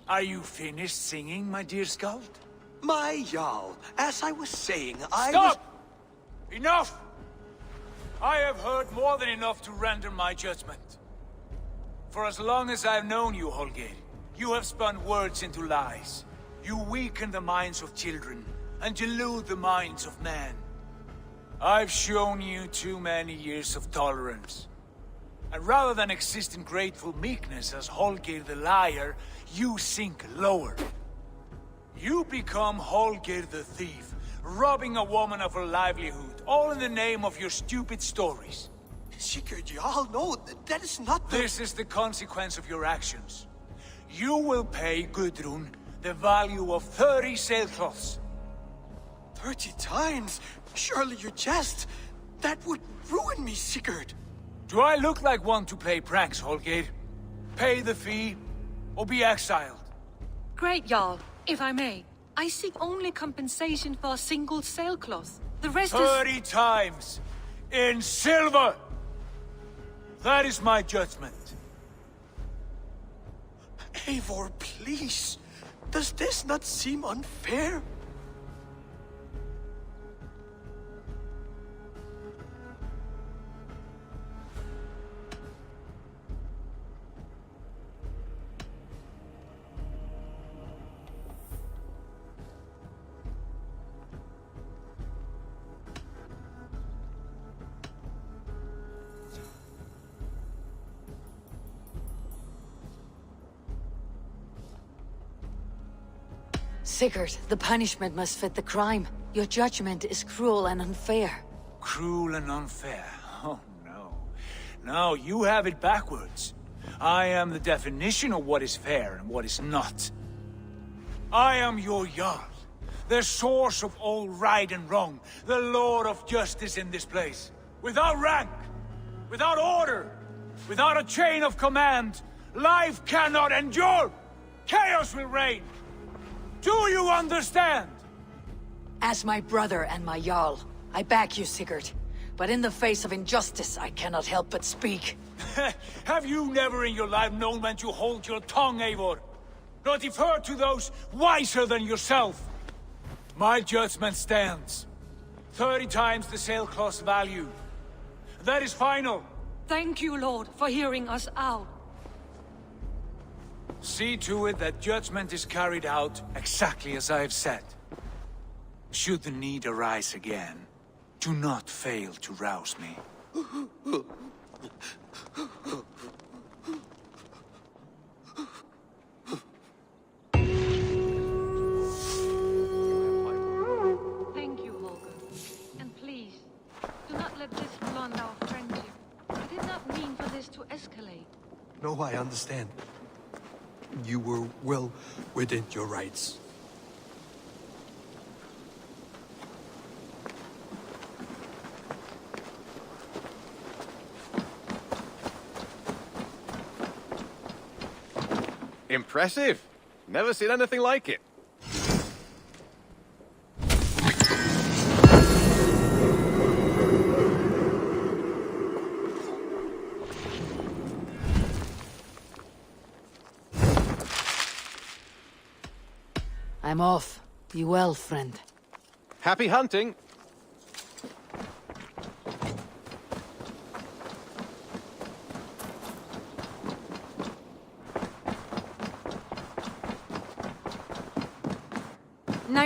Are you finished singing, my dear Skald? My Jarl, as I was saying, I Stop! Enough! I have heard more than enough to render my judgment. For as long as I've known you, Holger, you have spun words into lies. You weaken the minds of children, and delude the minds of men. I've shown you too many years of tolerance. And rather than exist in grateful meekness as Holger the liar, you sink lower. You become Holger the thief, robbing a woman of her livelihood, all in the name of your stupid stories. Sigurd, Jarl, no, that is not the... This is the consequence of your actions. You will pay Gudrun the value of 30 sailcloths. 30 times? Surely you jest. That would ruin me, Sigurd. Do I look like one to play pranks, Holger? Pay the fee, or be exiled. Great, Jarl. If I may, I seek only compensation for a single sailcloth. The rest 30 times! In silver! That is my judgment. Eivor, please. Does this not seem unfair? Sigurd, the punishment must fit the crime. Your judgment is cruel and unfair. Cruel and unfair? Oh, no. No, you have it backwards. I am the definition of what is fair and what is not. I am your Jarl, the source of all right and wrong, the Lord of justice in this place. Without rank, without order, without a chain of command, life cannot endure! Chaos will reign! Do you understand? As my brother and my Jarl, I back you, Sigurd. But in the face of injustice, I cannot help but speak. Have you never in your life known when to hold your tongue, Eivor? Nor defer to those wiser than yourself? My judgment stands. 30 times the sailcloth's value. That is final. Thank you, Lord, for hearing us out. See to it that judgment is carried out exactly as I have said. Should the need arise again, do not fail to rouse me. Thank you, Holger. And please, do not let this blunt our friendship. I did not mean for this to escalate. No, I understand. You were well within your rights. Impressive. Never seen anything like it. I'm off. Be well, friend. Happy hunting.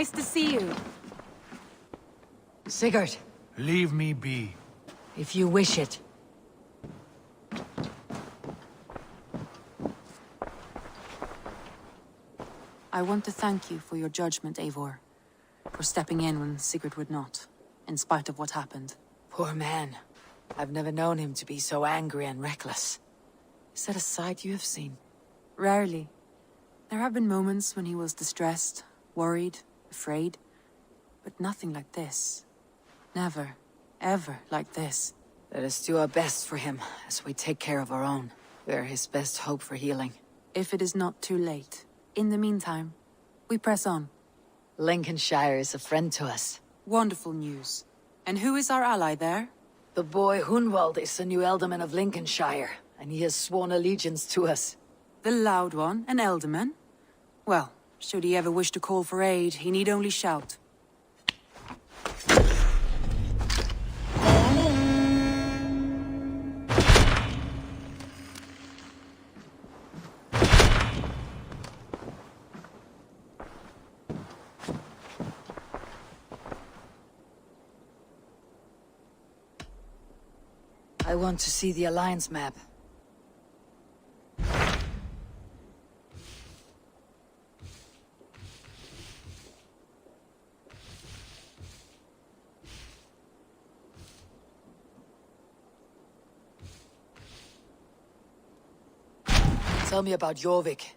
Nice to see you. Sigurd, Leave me be. if you wish it. I want to thank you for your judgment, Eivor. For stepping in when Sigurd would not, in spite of what happened. Poor man. I've never known him to be so angry and reckless. Is that a side you have seen? Rarely. There have been moments when he was distressed, worried, afraid. But nothing like this. Never, ever like this. Let us do our best for him, as we take care of our own. We are his best hope for healing. If it is not too late. In the meantime, we press on. Lincolnshire is a friend to us. Wonderful news. And who is our ally there? The boy Hunwald is the new Ealdorman of Lincolnshire, and he has sworn allegiance to us. The loud one, an Ealdorman? Well, should he ever wish to call for aid, he need only shout. I want to see the Alliance map. Tell me about Jorvik.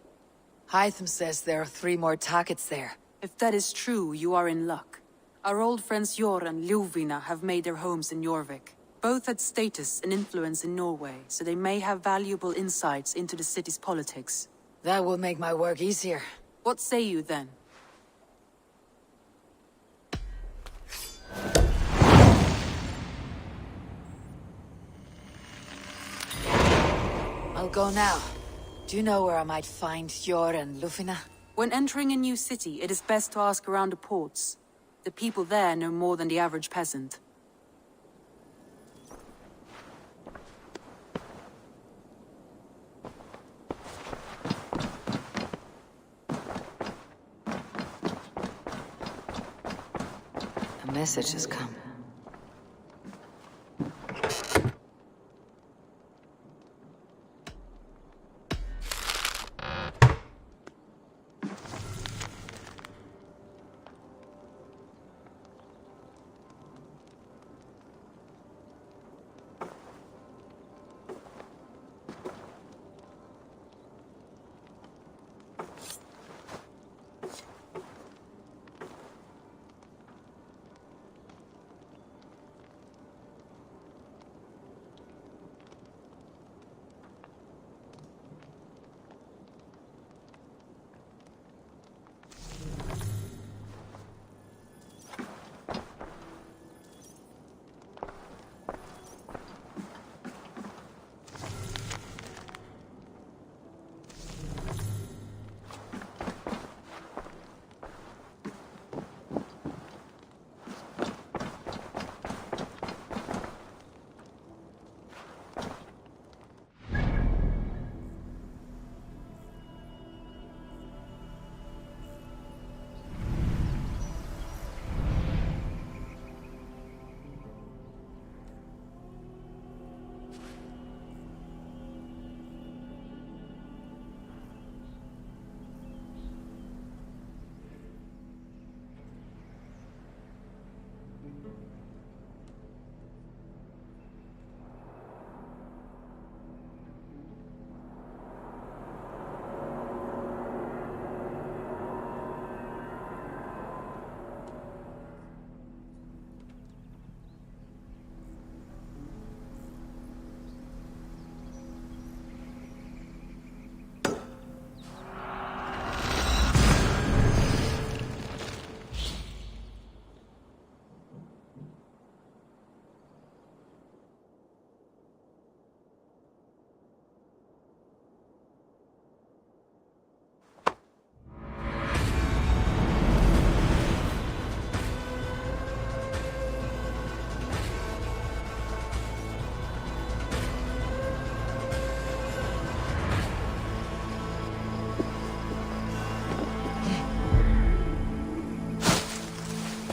Hytham says there are 3 more targets there. If that is true, you are in luck. Our old friends Jor and Ljuvina have made their homes in Jorvik. Both had status and influence in Norway, so they may have valuable insights into the city's politics. That will make my work easier. What say you then? I'll go now. Do you know where I might find Jor and Ljufina? When entering a new city, it is best to ask around the ports. The people there know more than the average peasant. A message has come.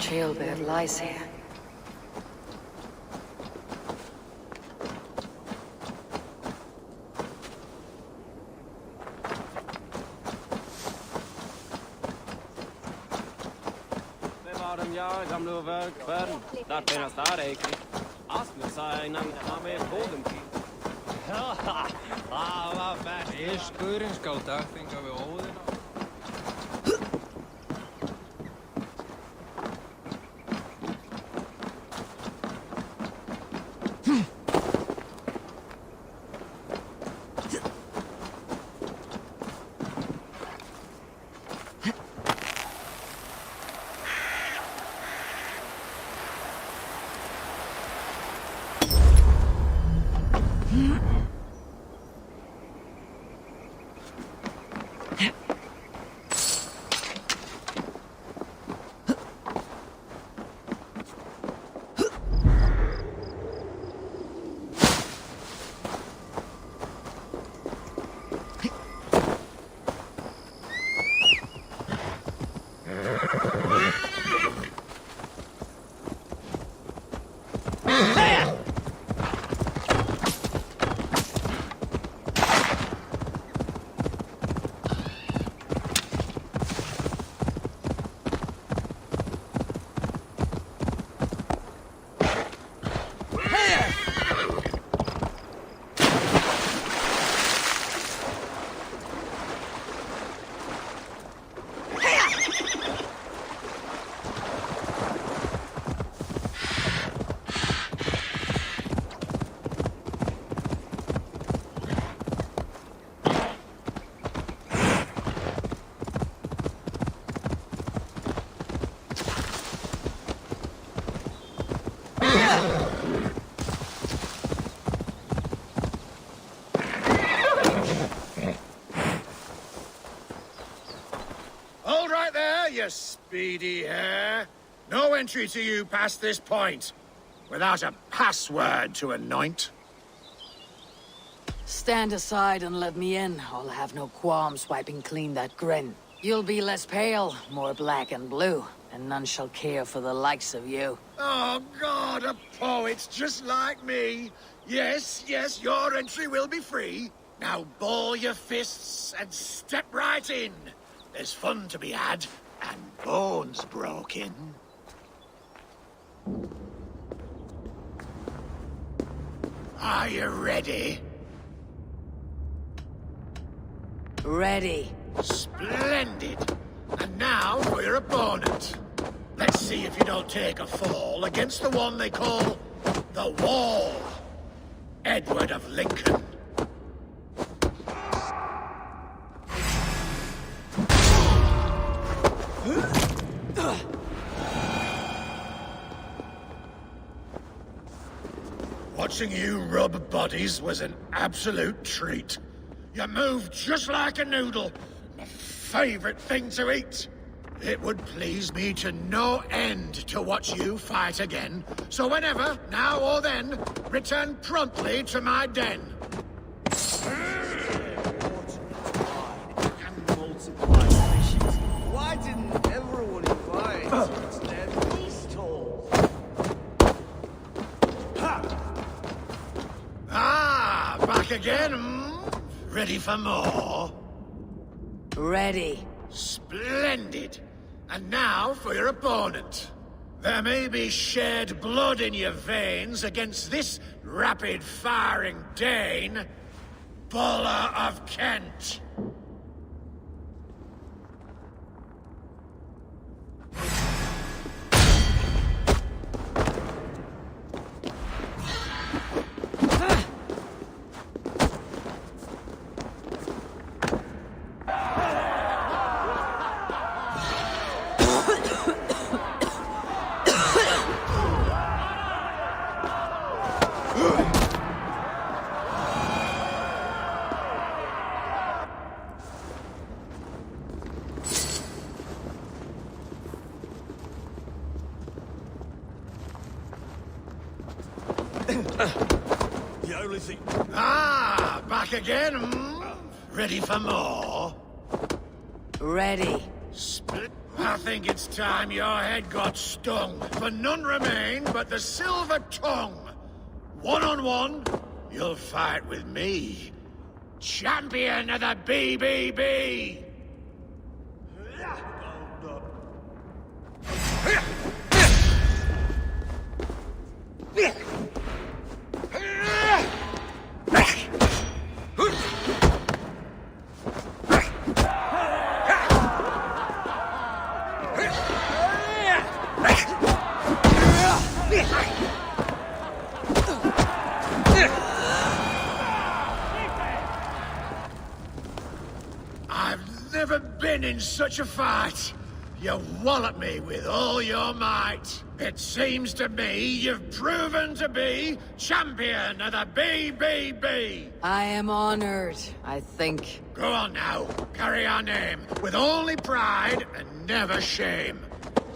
Jailbird lies here. Hold right there, you speedy hare. No entry to you past this point, without a password to anoint. Stand aside and let me in. I'll have no qualms wiping clean that grin. You'll be less pale, more black and blue, and none shall care for the likes of you. Oh, God, a poet just like me. Yes, yes, your entry will be free. Now ball your fists and step right in. There's fun to be had, and bones broken. Are you ready? Ready. Splendid. And now for your opponent. Let's see if you don't take a fall against the one they call the Wall. Edward of Lincoln. Watching you rub bodies was an absolute treat. You moved just like a noodle. My favorite thing to eat. It would please me to no end to watch you fight again. So whenever, now or then, return promptly to my den. Why didn't everyone invite instead these tools? Ah, back again, Ready for more? Ready. Splendid. And now for your opponent. There may be shed blood in your veins against this rapid-firing Dane, Buller of Kent. The only thing... Ah, back again, Ready for more? Ready. I think it's time your head got stung, for none remain but the silver tongue. One-on-one, you'll fight with me, champion of the BBB! I've never been in such a fight. You wallop me with all your might. It seems to me you've proven to be champion of the BBB. I am honored, I think. Go on now, carry our name with only pride and never shame.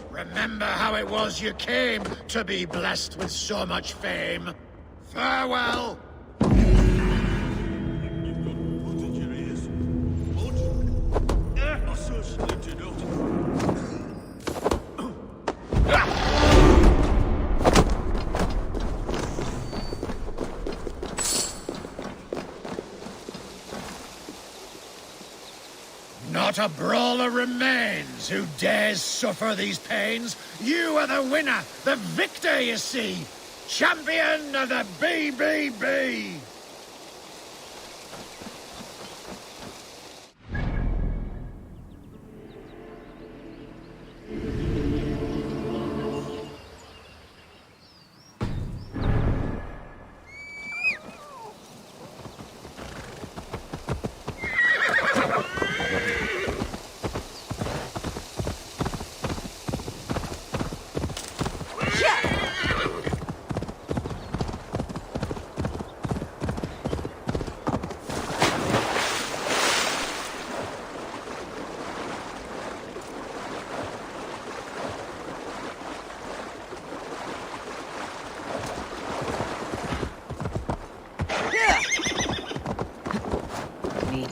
Remember how it was you came to be blessed with so much fame. Farewell. Not a brawler remains who dares suffer these pains. You are the winner, the victor, you see. Champion of the BBB.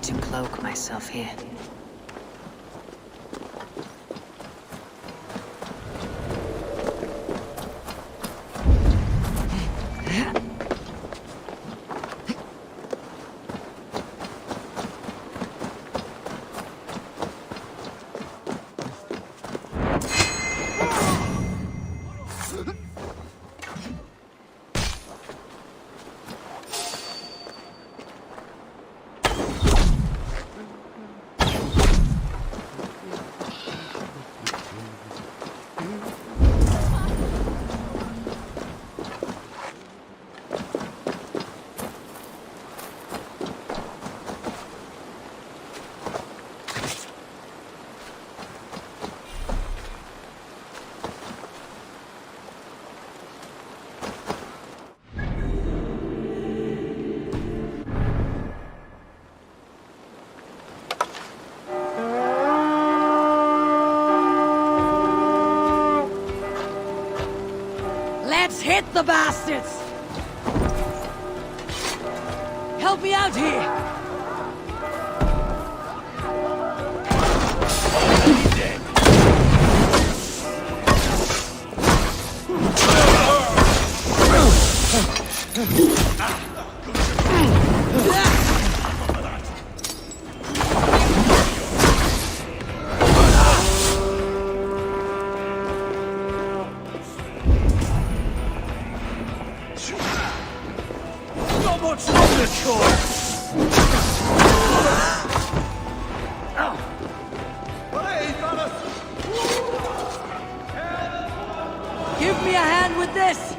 To cloak myself here. Let's hit the bastards! Help me out here! Give me a hand with this!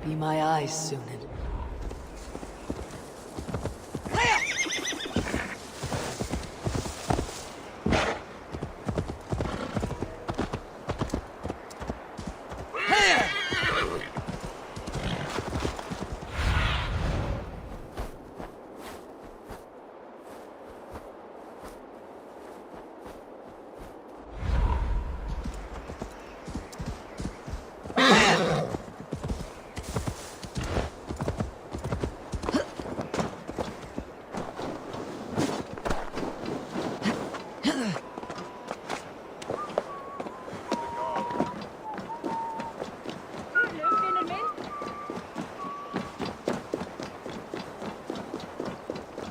Be my eyes, Sunan.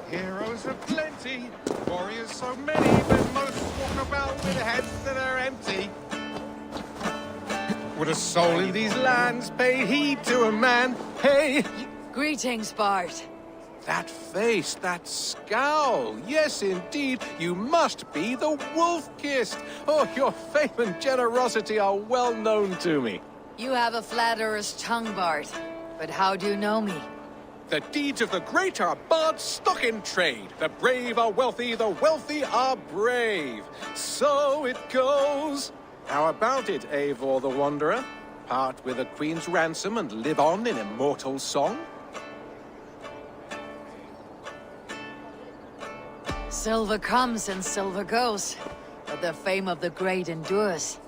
Heroes are plenty, warriors so many, but most walk about with heads that are empty. Would a soul in these lands pay heed to a man? Hey! Greetings, Bart. That face, that scowl. Yes, indeed, you must be the wolf-kissed. Oh, your fame and generosity are well known to me. You have a flatterer's tongue, Bart. But how do you know me? The deeds of the great are barred stock in trade. The brave are wealthy, the wealthy are brave. So it goes. How about it, Eivor the Wanderer? Part with a queen's ransom and live on in immortal song? Silver comes and silver goes, but the fame of the great endures.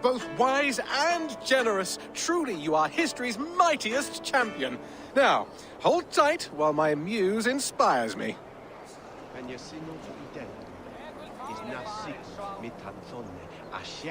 Both wise and generous. Truly, you are history's mightiest champion. Now, hold tight while my muse inspires me.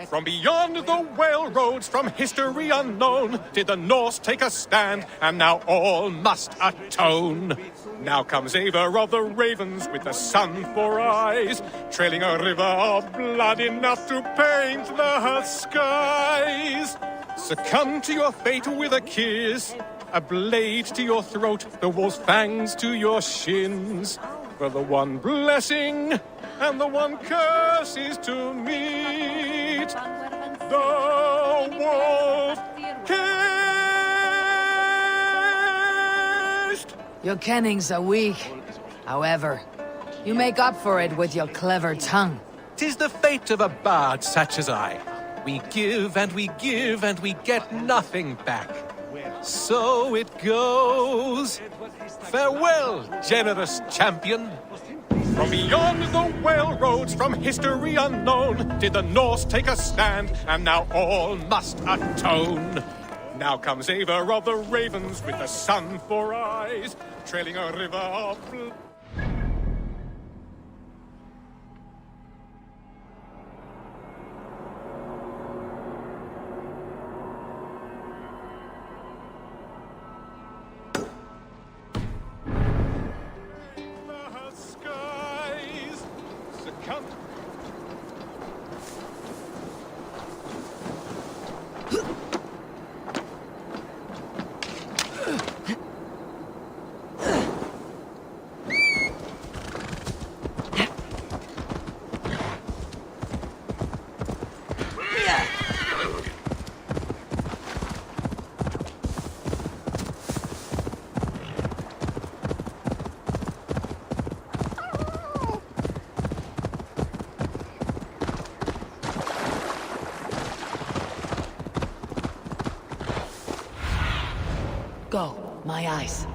From beyond the whale roads, from history unknown, did the Norse take a stand, and now all must atone. Now comes Eivor of the Ravens with the sun for eyes, trailing a river of blood enough to paint the skies. Succumb to your fate with a kiss, a blade to your throat, the wolf's fangs to your shins. For the one blessing and the one curse is to meet the wolf kissed. Your kennings are weak. However, you make up for it with your clever tongue. 'Tis the fate of a bard such as I. We give and we give and we get nothing back. So it goes. Farewell, generous champion. From beyond the whale roads, from history unknown, did the Norse take a stand, and now all must atone. Now comes Eivor of the Ravens with the sun for eyes, trailing a river of blood. Go, my eyes.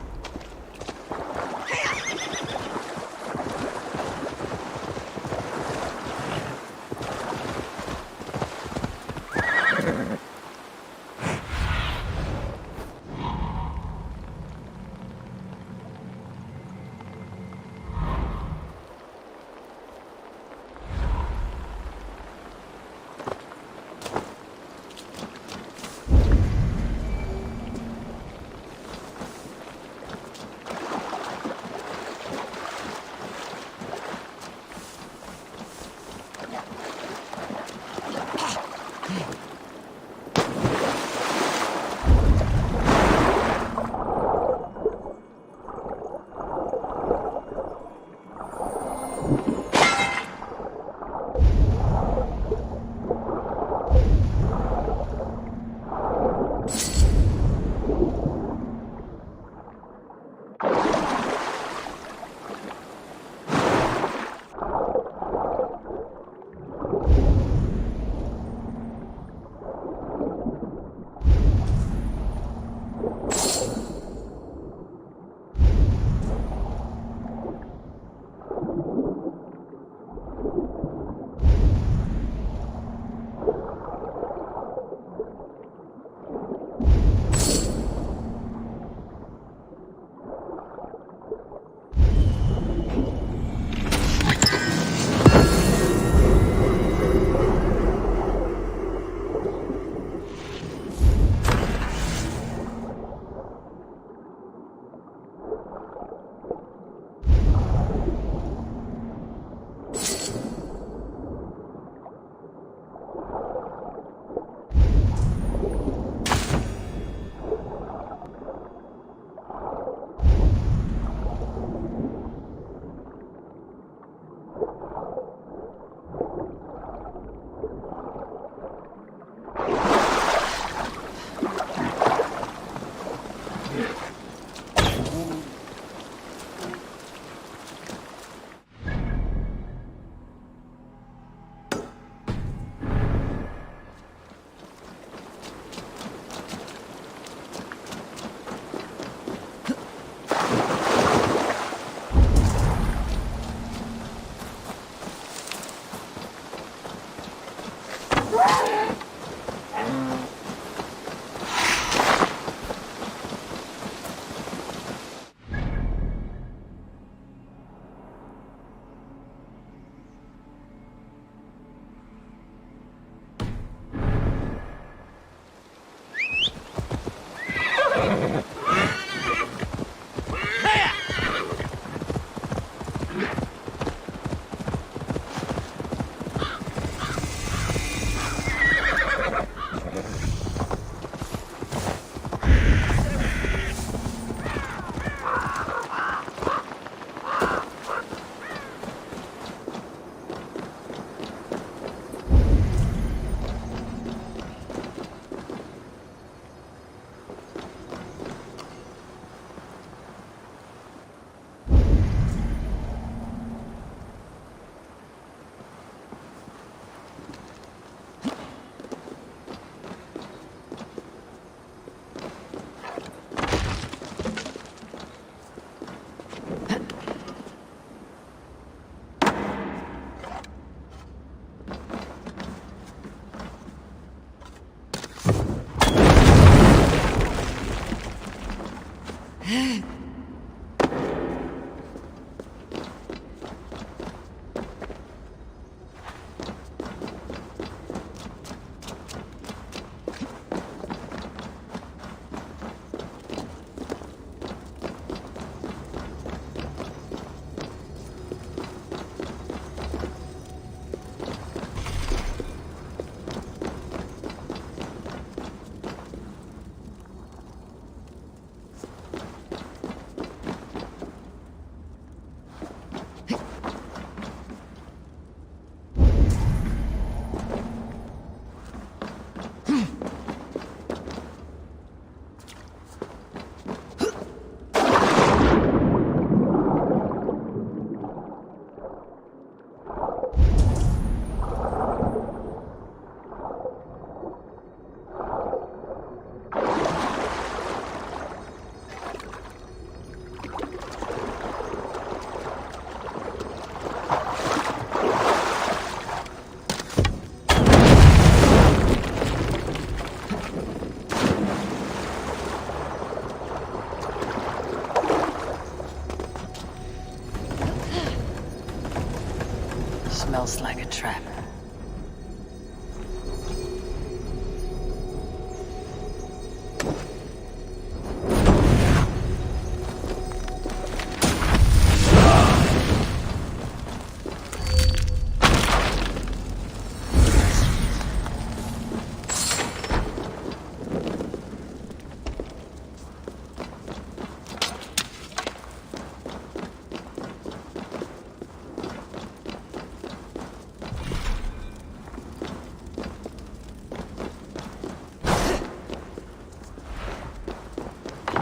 Smells like a trap.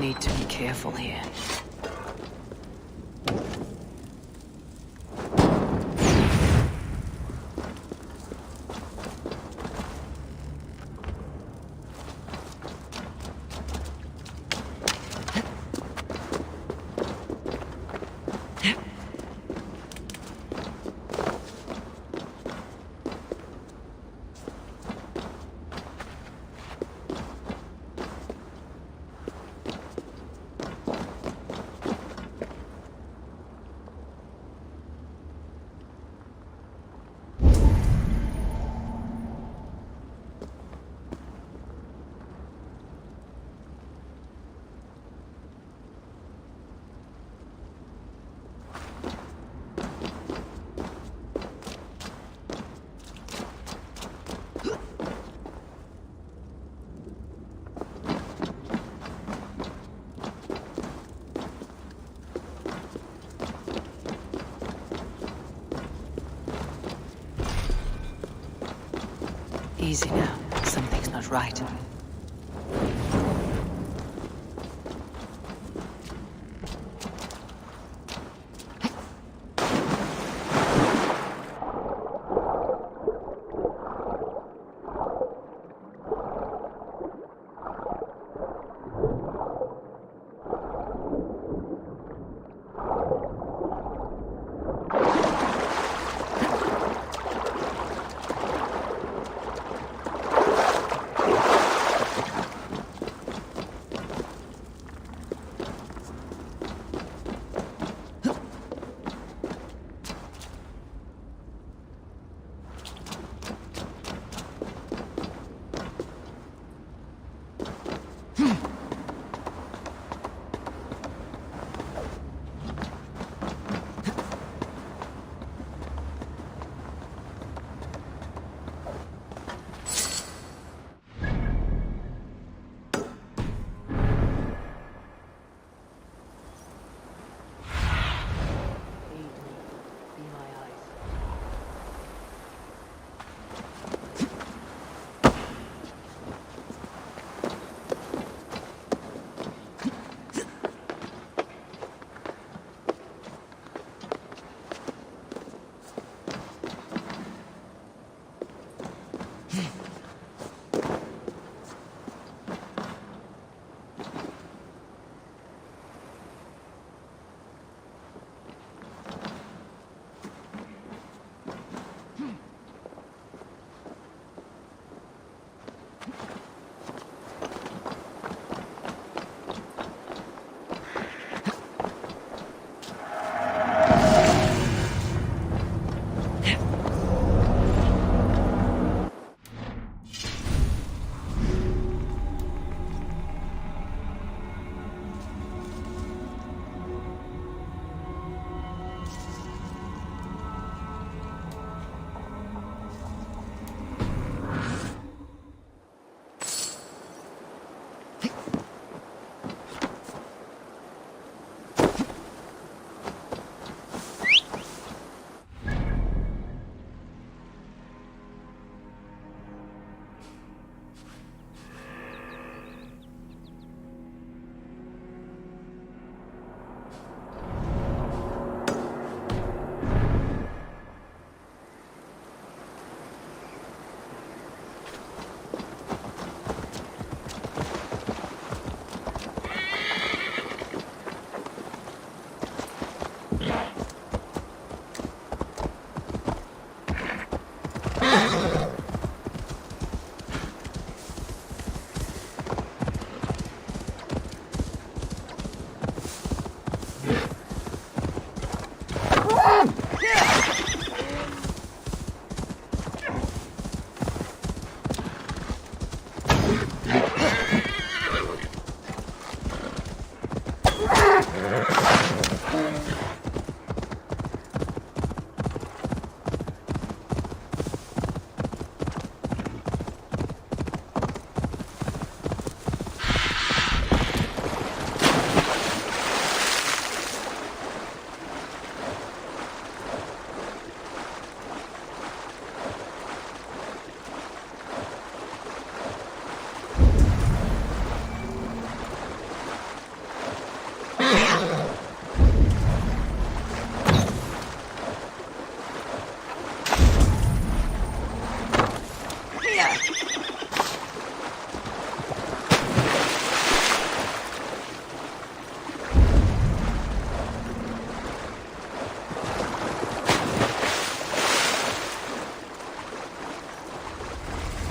Need to be careful here. Easy now. Something's not right.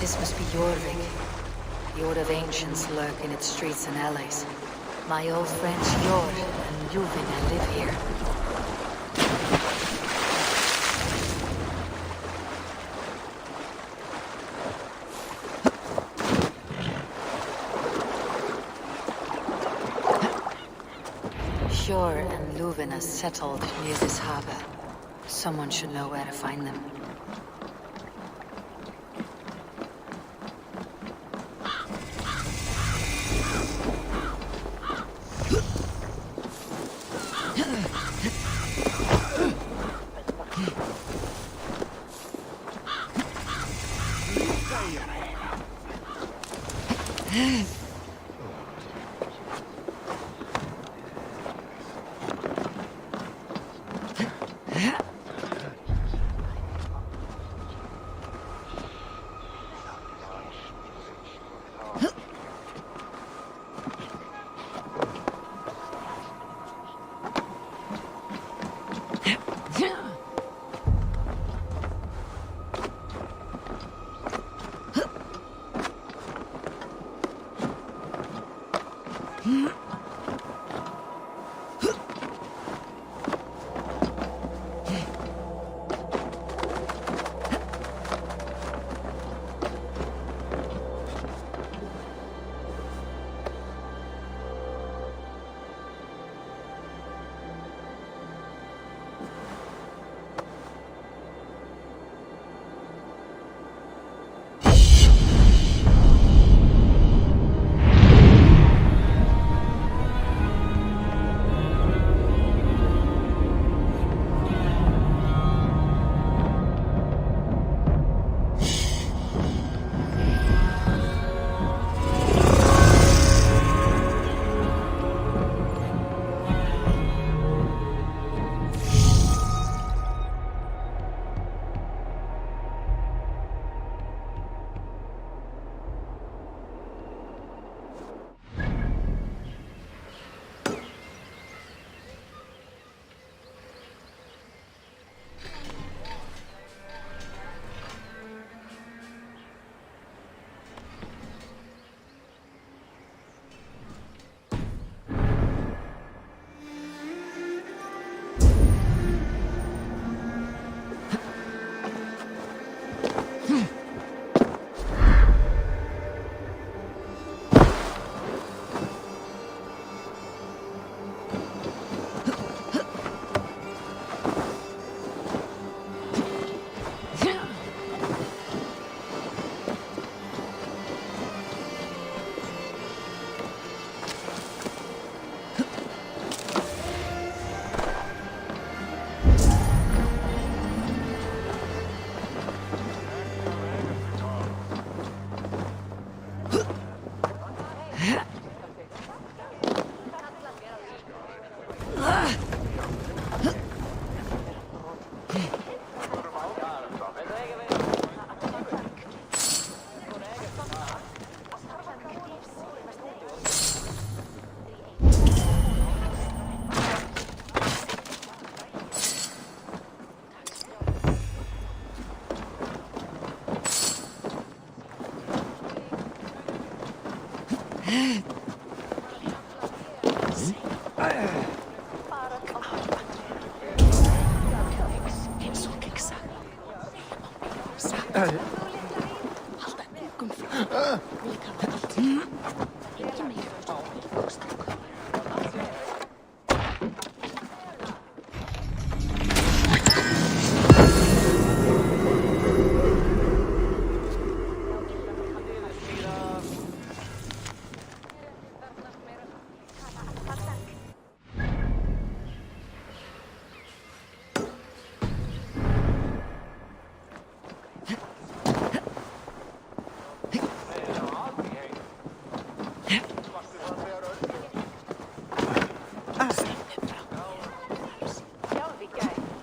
This must be Jorvik. The Horde of Ancients lurk in its streets and alleys. My old friends Jord and Ljuvina live here. Sjor and Ljuvina settled near this harbor. Someone should know where to find them.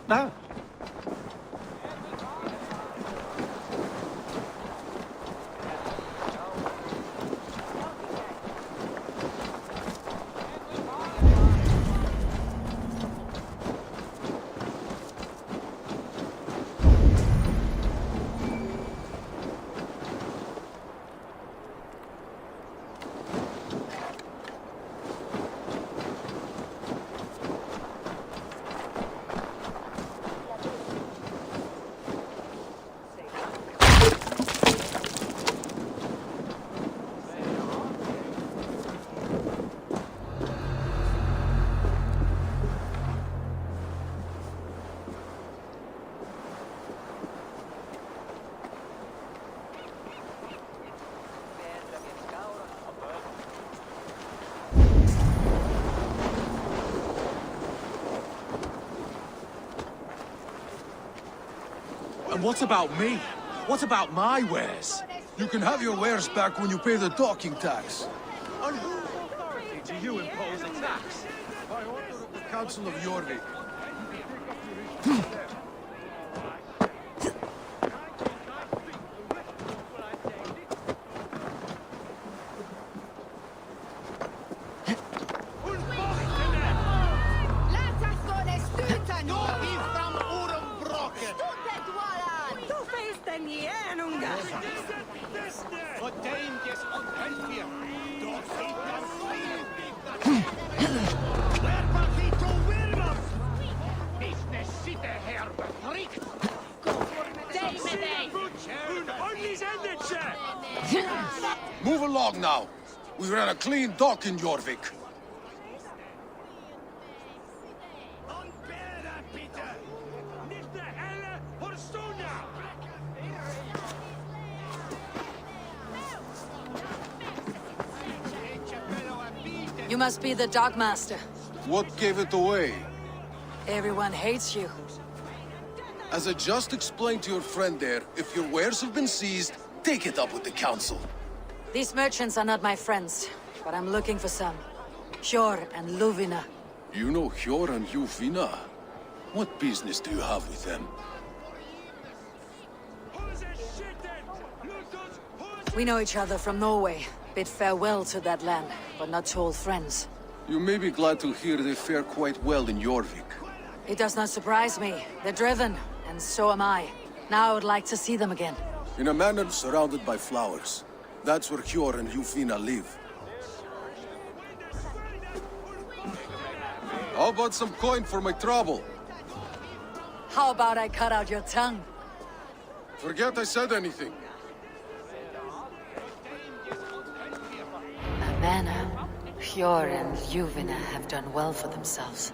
No. And what about me? What about my wares? You can have your wares back when you pay the docking tax. On whose authority do you impose a tax? By order of the Council of Jorvik. Move along now. We ran a clean dock in Jorvik. You must be the dockmaster. What gave it away? Everyone hates you. As I just explained to your friend there, if your wares have been seized, take it up with the Council. These merchants are not my friends, but I'm looking for some. Hjor and Luvina. You know Hjor and Luvina? What business do you have with them? We know each other from Norway. Bid farewell to that land, but not to old friends. You may be glad to hear they fare quite well in Jorvik. It does not surprise me. They're driven, and so am I. Now I would like to see them again. In a manor surrounded by flowers. That's where Hjor and Luvina live. How about some coin for my trouble? How about I cut out your tongue? Forget I said anything. A manor. Hjor and Luvina have done well for themselves.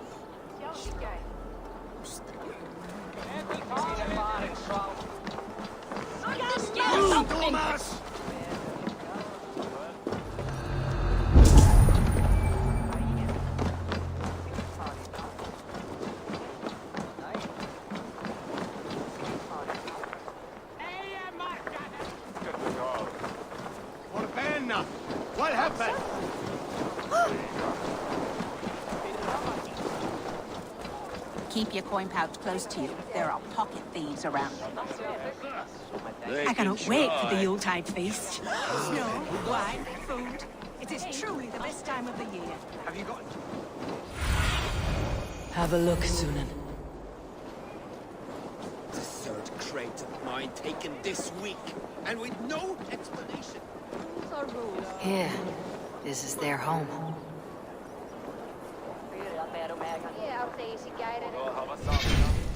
Thomas! Orbenna! What happened? Keep your coin pouch close to you. There are pocket thieves around. I cannot wait for the Yuletide feast. Snow, wine, food. It is truly the best time of the year. Have you got... Have a look, Sunan. The third crate of mine taken this week, and with no explanation. Here. This is their home. Yeah, I'll say you guided it.